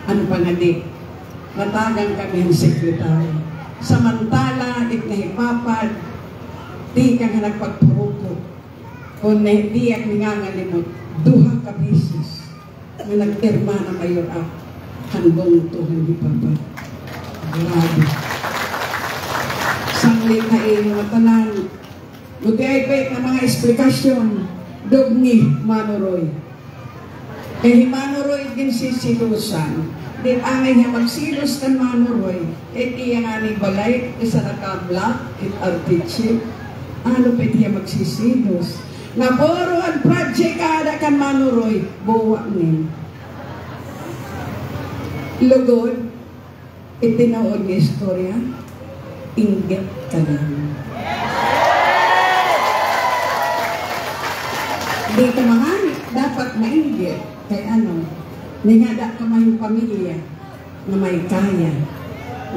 ang pangadik, natagang kami ang sekretary. Samantala, nahipapan, di ka nga nagpagpuruko. Kung hindi ang ningangalimot, duha ka bisis, na nag-irma na mayor ako, handong to, hindi papan. Grabe. Sanglit na mga tanan. Buti-ay na mga eksplikasyon. Dogni Manoroy. Manoroy din si silusan. Di angay niya magsilos kan Manoroy. Iya nga ni balay, isa nakabla, artichi. Ano pa niya magsisilos? Naboro ang project ada kan Manoroy. Buwa ni. Lugod, itinaon niya istorya. Inggit ka lang. Di ka mahanip, dapat mainggit. Kaya ano, ningada ka may pamilya na may kaya.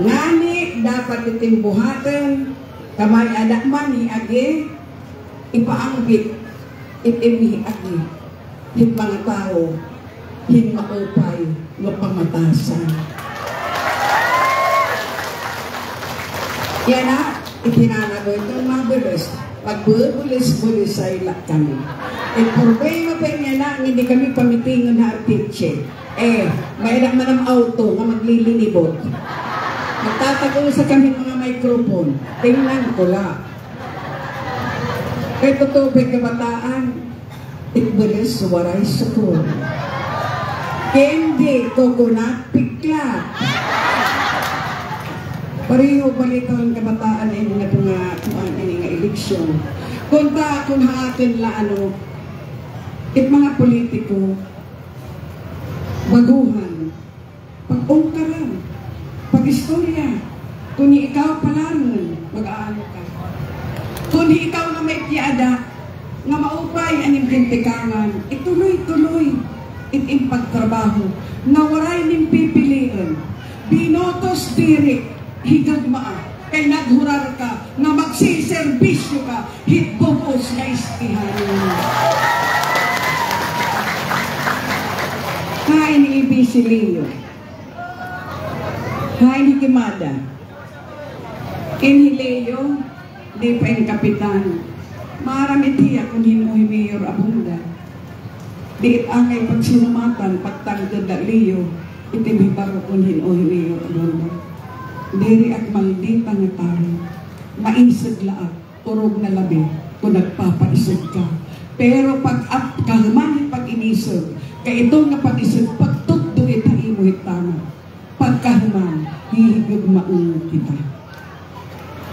Ngani, dapat itimbuhatan, kamay adak man agi, ipaanggit, itimihi agi. Hit mga tao, hin maupay, mapamatasan. Yan na, itinanago itong mga bulis. Pag bulis-bulis ay ilak kami. Problema pa niya na, hindi kami pamitingon na artitse. May naman ang auto na maglilinibot. Magtatago sa kami mga microphone. Tingnan ko lang. Kaya totoo kabataan, itbulis waray sukul. Kendi, coconut, piklat. Pareho balito ang kabataan ay nga nga eleksyon. Kung atin la ano, mga politiko, baguhan, pag-ungkaran, pag-istorya, kung ikaw palaron, mag-aano ka. Kung ikaw na may piyada, nga maupay aning pintikangan, ituloy-tuloy, pagtrabaho, na waray ning pipiliin, binotos diri, higagmaa, kay naghurar ka, na magsiservisyo ka, hitbubos na istihan. Kain ni Ibisilio, kain ni Kimada, Inhileo, di pa yung kapitan, marami tiya kung hinuhi Mayor Abunda. Di angay pagsinumatan, pagtagdad na Leo, itimibaro kung hinuhi Mayor Abunda. Diri at maldita nga taro, maisag laak, turog na labi, kung nagpapaisag ka. Pero pag-up ka naman pag-inisag, kaya ito nga pag-isag, pagtutdo itaimo hitama. Pagkahuman, hihigag maungo kita.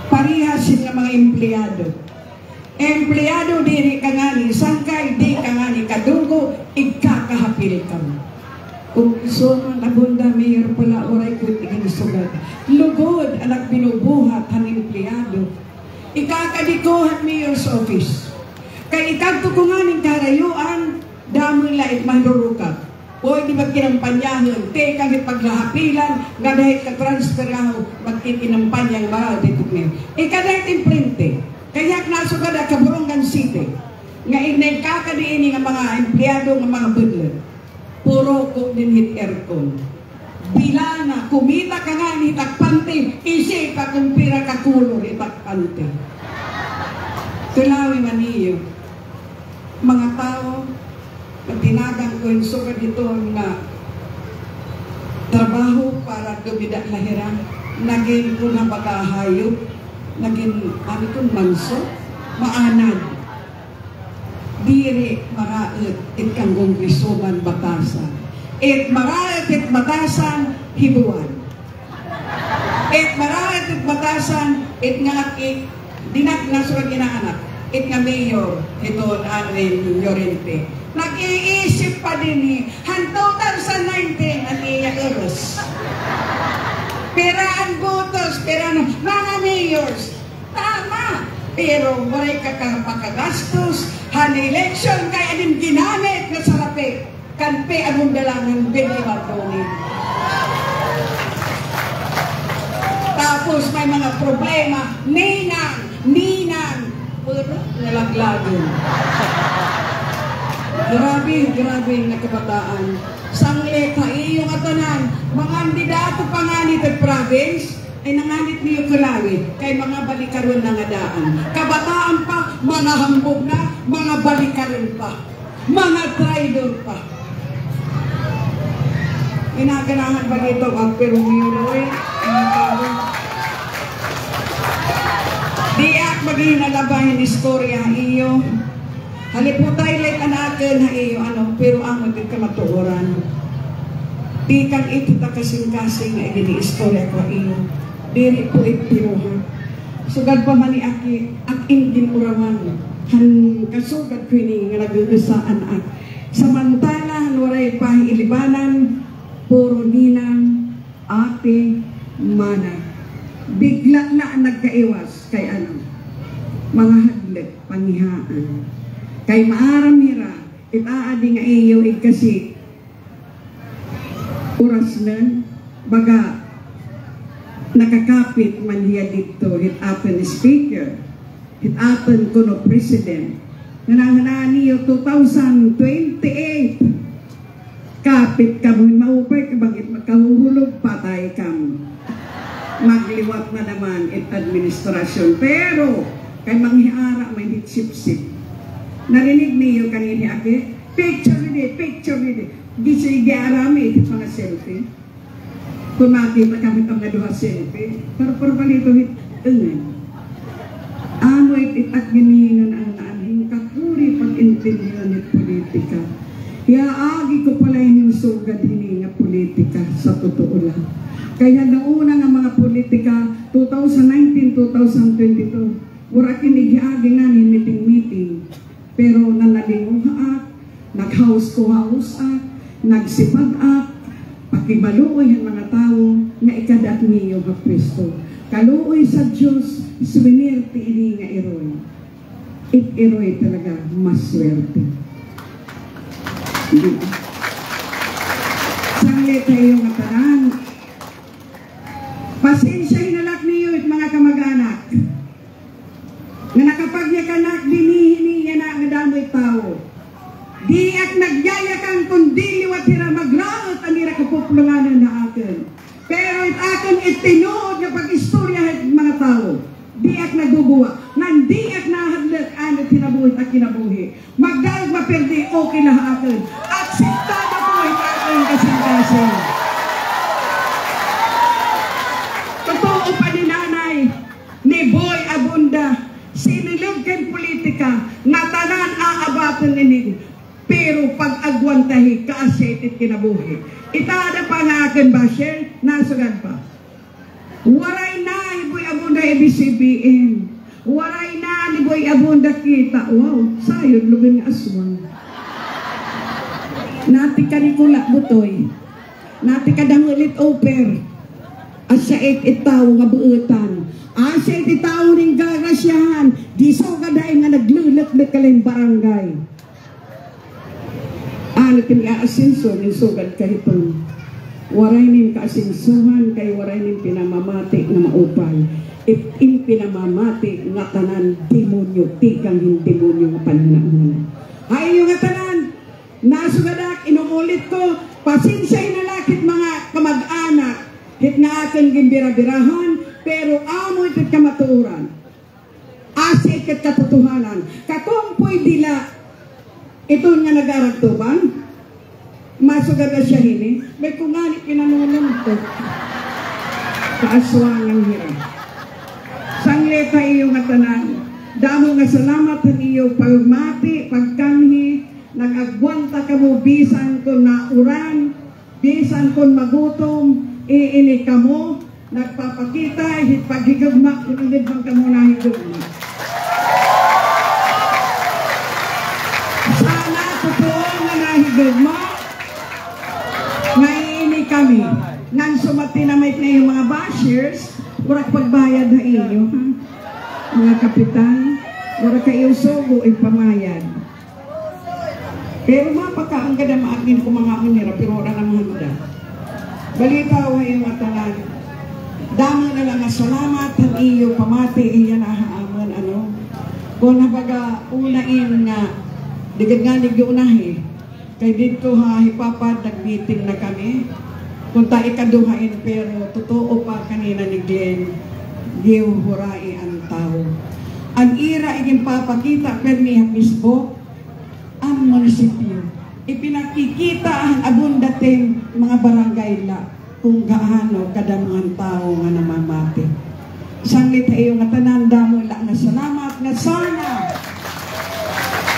Parihasin nga mga empleyado. Empleyado diri ka nga ni sangkay, di ka nga ni kadugo, ikakahapil ka mo. Kung gusto mo Abunda, Mayor pala, oray ko itinisugat. Lugod, anak binubuhat, ang empleyado. Ikakadikuhan Mayor's office. Kaya ikagtukungan ng karayuan, damon lait mahirurukat. O di ba kinampanyahan, te kami paglahapilan, nga dahil ka-transfer ako, magkikinampanyang mahal dito ngayon. Ikadahit imprinte, kaya nasugad at Kaburungan City, nga inay kakadiin ng mga empleyado ng mga budler. Puro ko din hit aircon. Bilana, kumita ka nga ni takpante, isi ka kumpira ka kulor itakpante. Tulawi man iyo. Mga tao, tinagang ko yung sukad ito na trabaho para dumidak lahiran. Naging ko na bagahayop, naging ano itong manso, maanad. Diri maraet itkang kongresuman batasan. Maraet it batasan hibuan. Maraet it batasan it nga Dinak na sa inaanak, it nga mayor, ito anin Llorente. Nag-iisip pa din ni, han 2019, ang iya oras. Pera ang botos, pera ng mga mayors. Tama. Pero maray kakapakagastos, han election, kaya din ginamit na sarape. Kanpe anong dalangan, Benny Marconi. Tapos may mga problema, ninang, puro nalaglagan. Grabe na kabataan. Sanglit, iyong atanan, mga kandidato pa nga nito province, ay nanganit niyo Kalawi, kay mga balikaron na nga daan. Kabataan pa, mga hambog na, mga balikaron pa, mga traidor pa. Inaganahan ba dito ang Perumiro eh? Di ak maging nalabahin istorya iyo. Haliputay like anakin ha iyo pero ang maging kamatuoran. Di kang ito ta kasing-kasing na igini istorya ko iyo. Diri po itiruha. Sugad pa man ni aki at ingin urawan. Han kasugad ko ni nga nagugusaan ak. Samantala waray pahilibanan puro ninang ate mana. Bigla na nagkaiwas kay mga hadlet panihaan. Kay maaram hira, itaadi nga iyo kasi oras na baga nakakapit man hiya dito hit aton speaker, hit aton kuno president. Nananganan niyo 2028 kapit ka mo maupay kabagit makahuhulog patay ka mo. Magliwat na naman it administrasyon pero kay manghiara may hitsip-sip. Narinig niyo kanina ake picture ni gisige arami it mga selfie. Kung makita kami ang naduha selfie pero balito hit ano it at ginihingan ang naaning kakuri pag-intindihan it politika. Iaagi ko pala yung sugad hininga politika sa totoo lang. Kaya nauna nga mga politika 2019-2022 wala kinigiagi nga ni meeting pero nanalinguha nag-house ko house nagsipag pakibaluoy ang mga tao nga ikadat niyo nga pwesto kaluoy sa Diyos suwenerte ini nga eroy eroy talaga mas swerte sanglit kayo nga tanan. Pasensya hinalak niyo at mga kamag-anak nga nakapagnyakanak dinihini yan ang damoy tao. Di at nagyayakan kundi liwat hira magraot ang hira kapuplunganan na akin. Pero it akin itinuod nga pag-istorya at mga tao. Di at nagubuwa. Nandi at nahadlat at kinabuhi at kinabuhi. Magdawag maperdi okay na akin. At sintada ko it akin kasing-kasing. Totoo pa ni nanay ni Boy Abunda sinilog kay politika nga tanan aabatan nini pero pag agwantahi kaasetit kinabuhi itada pa nga akin basher nasugad pa waray na ni Boy Abunda ABCBN waray na ni Boy Abunda kita wow sayod lugan nga aswang nati ka ni kulak butoy nati ka dangulit oper asa itaw nga buutan. Asa itaw ning gagasyahan. Di so gaday nga naglulat-lut kaling barangay. Ano kini aasinso ning sugad kahitong waray ning kaasinsuhan kay waray ning pinamamati nga maupay. In pinamamati nga tanan demonyo tigang hindi demonyo nga panunahon. Ay nga tanan nasugadak inuulit ko pasensya hinalakit mga kamag-anak hit nga akin gimbira-birahan, pero amo ikat kamaturan. Asa ikat katotohanan. Katumpoy dila, ito nga nag-aragtuban, masugar na siya hini, may kungani pinanunong to. Kaaswangang hira. Sangleta iyong katanan. Damo nga salamat ang iyong pagmati, pagkanhi, nag-agwanta ka mo, bisan ko na uran, bisan ko magutom, iini ka mo, nagpapakita, paghigagma, kung hindi bang ka mo na higagma. Ngayon kami, nang sumatinamit na yung mga bashers, warak pagbayad na iyo, ha? Mga kapitan, warak kayo sugo ay pamayad. Pero mapaka ang ganda maagin ko mga unira, pero wala na mga ganda. Balita wa yung matalan. Damo na lang salamat ang iyo pamati iyan ahaamon ano. Kung nabaga unain nga digad nga nigunahi. Kay dito ha hipapad nag-meeting na kami. Kung ta ikaduhain pero totoo pa kanina ni Glenn. Diyo hurai ang tao. Ang ira iging papakita permi ang misbo ang munisipyo. Ipinakikita ang abundating mga barangay la kung gaano kadamuhan tao nga namamati. Sanglit tayo nga tananda mo la na salamat nga sana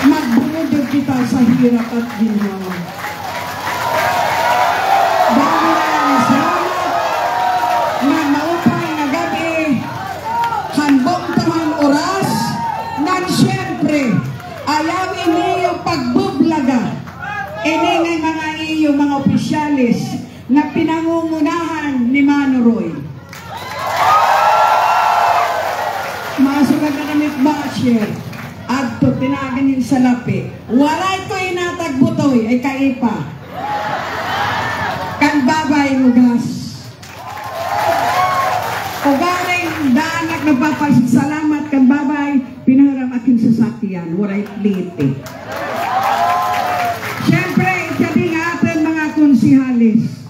magbunod kita sa hirap at ginawa. Dahil na salamat nga maupay nga gabi handog tamang oras nang siyempre ayawin niyo pagbublaga. Ini ngay mga iyo mga opisyalis na pinangungunahan ni Manoroy. Masukan na namit basher at to tinaganin sa lapi. Walay ko inatagbutoy ay kaipa. Kan babay lugas. Ugaring daanak nagpapasalamat kan babay pinaharam akin sasakyan. Walay plite. Siyempre, itabi nga atin mga konsihalis.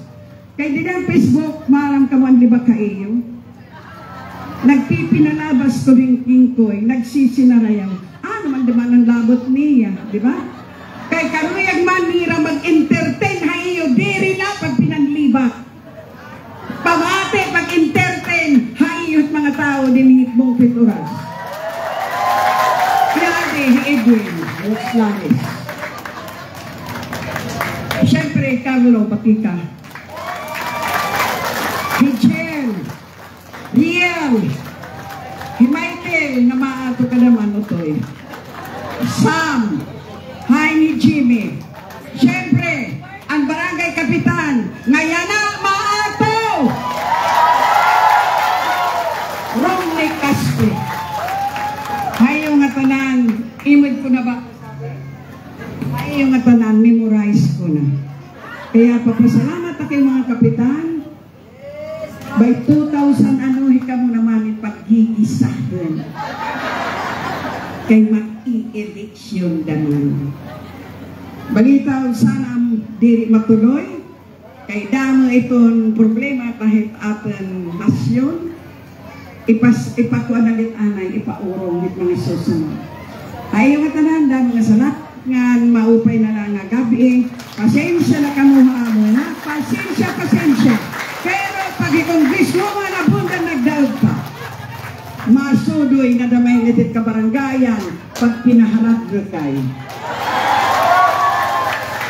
Kay di ng Facebook, maram kaman di ba kayo? Nagpipinalabas ko rin kingkoy, nagsisinarayaw. Naman di ba ng labot niya, di ba? Kay karuyag manira mag-entertain hayo, diri na pag pinanlibat. Pamate pag-entertain hayo at mga tao dinihit mong pituras. Kaya Edwin, Roslaris. Siyempre, Carlo, pati ka. Hichel, Riel, Himaitel, na maato ka naman utoy. Sam, hi ni Jimmy. Siyempre, ang barangay kapitan, ngayon na maato! Romney Castro. Hayo nga tanan, imod ko na ba? Hayo nga tanan, memorize ko na. Kaya papasalamat ako yung mga kapitan. By 2000 ano, hika mo naman yung pag-iisahin. Kay mag-i-eleksyon naman. Balita, sana diri matuloy. Kay damo itong problema kahit ating nasyon. Ipakuanalit anay, ipaurong mit mga susunod. Ayaw nga tanan, damo nga salat. Nga maupay na lang nga gabi. Pasensya na kamuha mo na. Pasensya. Pero pag i-congresswoman abundan nagdaog pa. Masudoy na damay nitit ka barangayan pag pinaharap kay.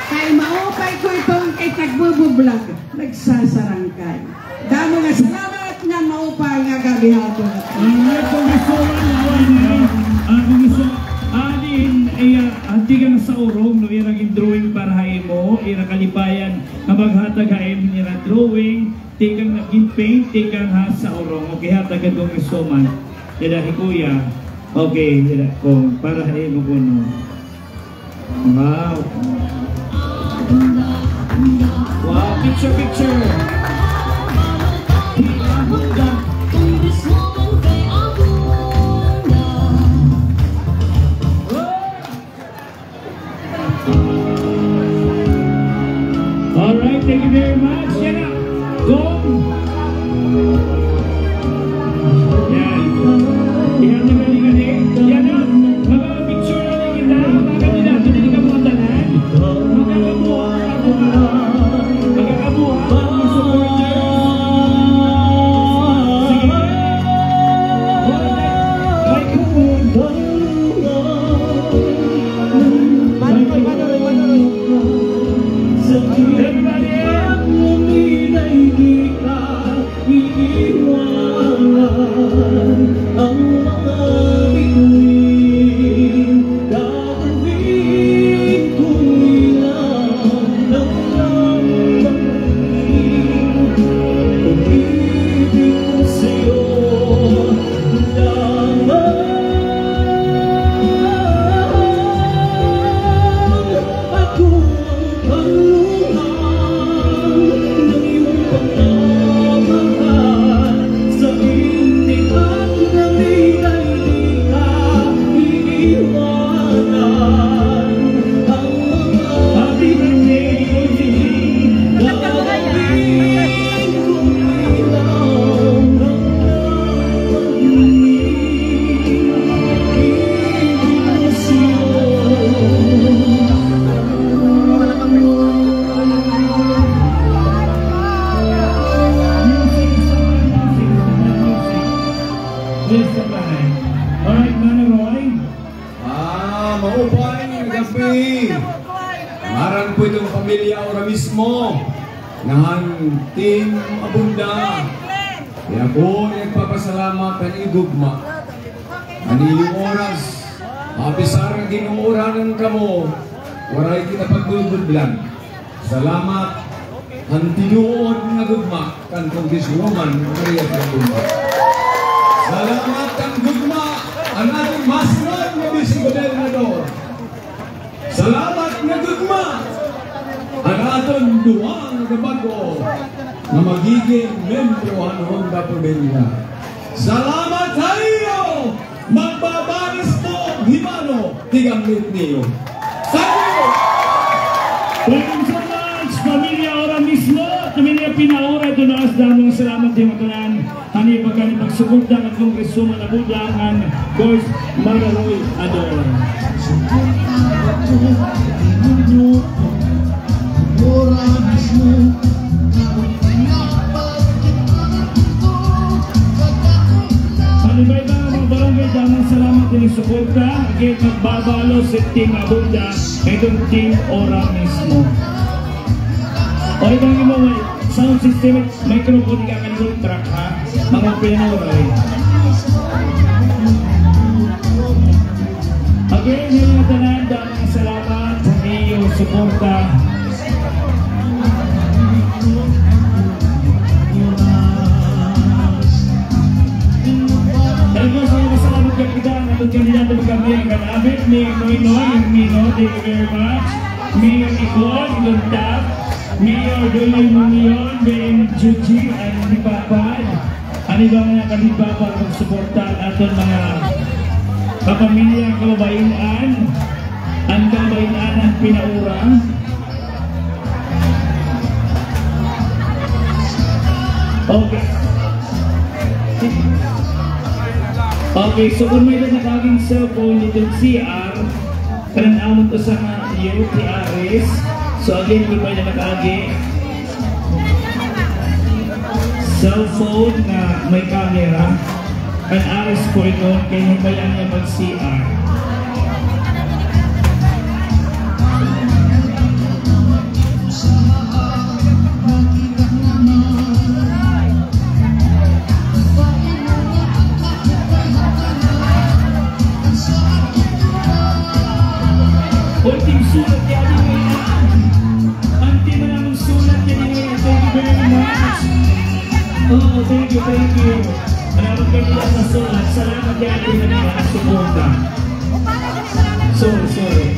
Kay maupay ko itong nagbubublag, nagsasarangkay. Damo nga salamat nga maupay nga gabi hato. Antigang sa urong, no, irang drawing para hain mo, irang kalipayan, na maghatag hain, irang drawing, tigang naging paint, tigang ha sa urong, okay, hatag ang gong isuman, dadahi kuya, okay, kung para hain mo kuno. Wow! Wow, picture! Alright, thank you very much. Yan na. Go! Yan. Yan na galing ka din. Yan na. Mag-picture na din kita. Mga kandidato din ka mga tanan. Magkakabuha. Mga supporters. Sige. Ay, kung. Nahan Team Abunda. Kaya ko nagpapasalamat ang igugma. Ang iyong oras, apisar ang ginuuranan kamo, waray kita pagbubudlan. Salamat ang tinuod nga gugma kan Congresswoman Maria Abunda. Salamat ang gugma ang ating masunod na Vice Gobernador. Salamat nga gugma ang ating duwang kabago na magiging membro ang Honda Pamilya. Salamat sa iyo! Magbabanis po himano tigamit niyo. Thank you! Thank you so much, Pamilya Ora mismo. Pamilya Pinaora, tunaas damang salamat din matanan. Hani pagkani pagsuporta ng Congresswoman Abunda ang Coach Mararoy Ador. Panibay ba mga barangay damang salamat din ang suporta. Again, magbabalo si Team Abunda itong Team Ora mismo. O ibang mo, sound system, microphone ka kanilong track ha. Mga Pinoray. Again, yung tanan damang salamat sa iyong suporta. Salamat kita ang kandidato kami ang kanabit ni Noynoy Mino, thank you very much. Mayor Icon, Luntap, Mayor Doyoy Munion, Ben Juji, at Nipapad. Ano ba mga kanipapad magsuporta aton mga kapamilya kababayan, ang kababayan ang Pinaura. Okay. Okay, so kung may nakaging cellphone nitong CR, kananamon to sa iyo, TRS. So again, kung may nakaging cellphone na may camera, ang RS po ito, kaya himayan niya mag-CR. Unting sulat yan ngayon. Unting mo namang sulat yan ngayon. Thank you very much. Oh, thank you. Maraming kanila sa sulat. Salamat yan din na nila ang suporta. Sorry.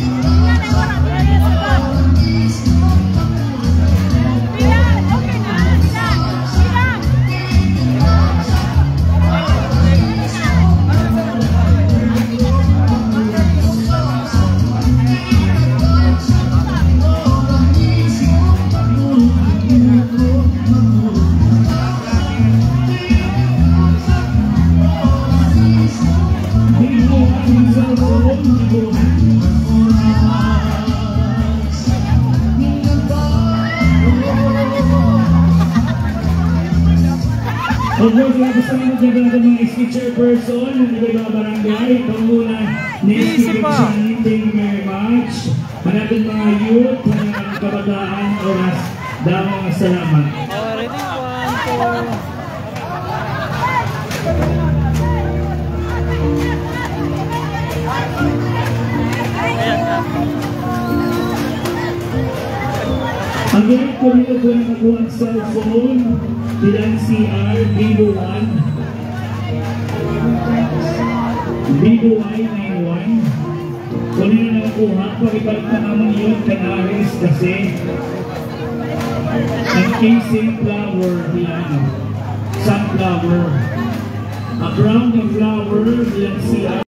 Pag-work lang sa mga mga teacher person ng iba-ibang barangay, panguna next election, thank you very much. Manapin mga youth, mga kabataan, oras, damang salamat. Ang ganit ko nito po na nakuha ang cellphone bilang CR Vivo Y 91. Kung nila nakuha, pag-ibalik na naman yun kanaris kasi ang casing flower bilang sunflower. A brown na flower bilang CR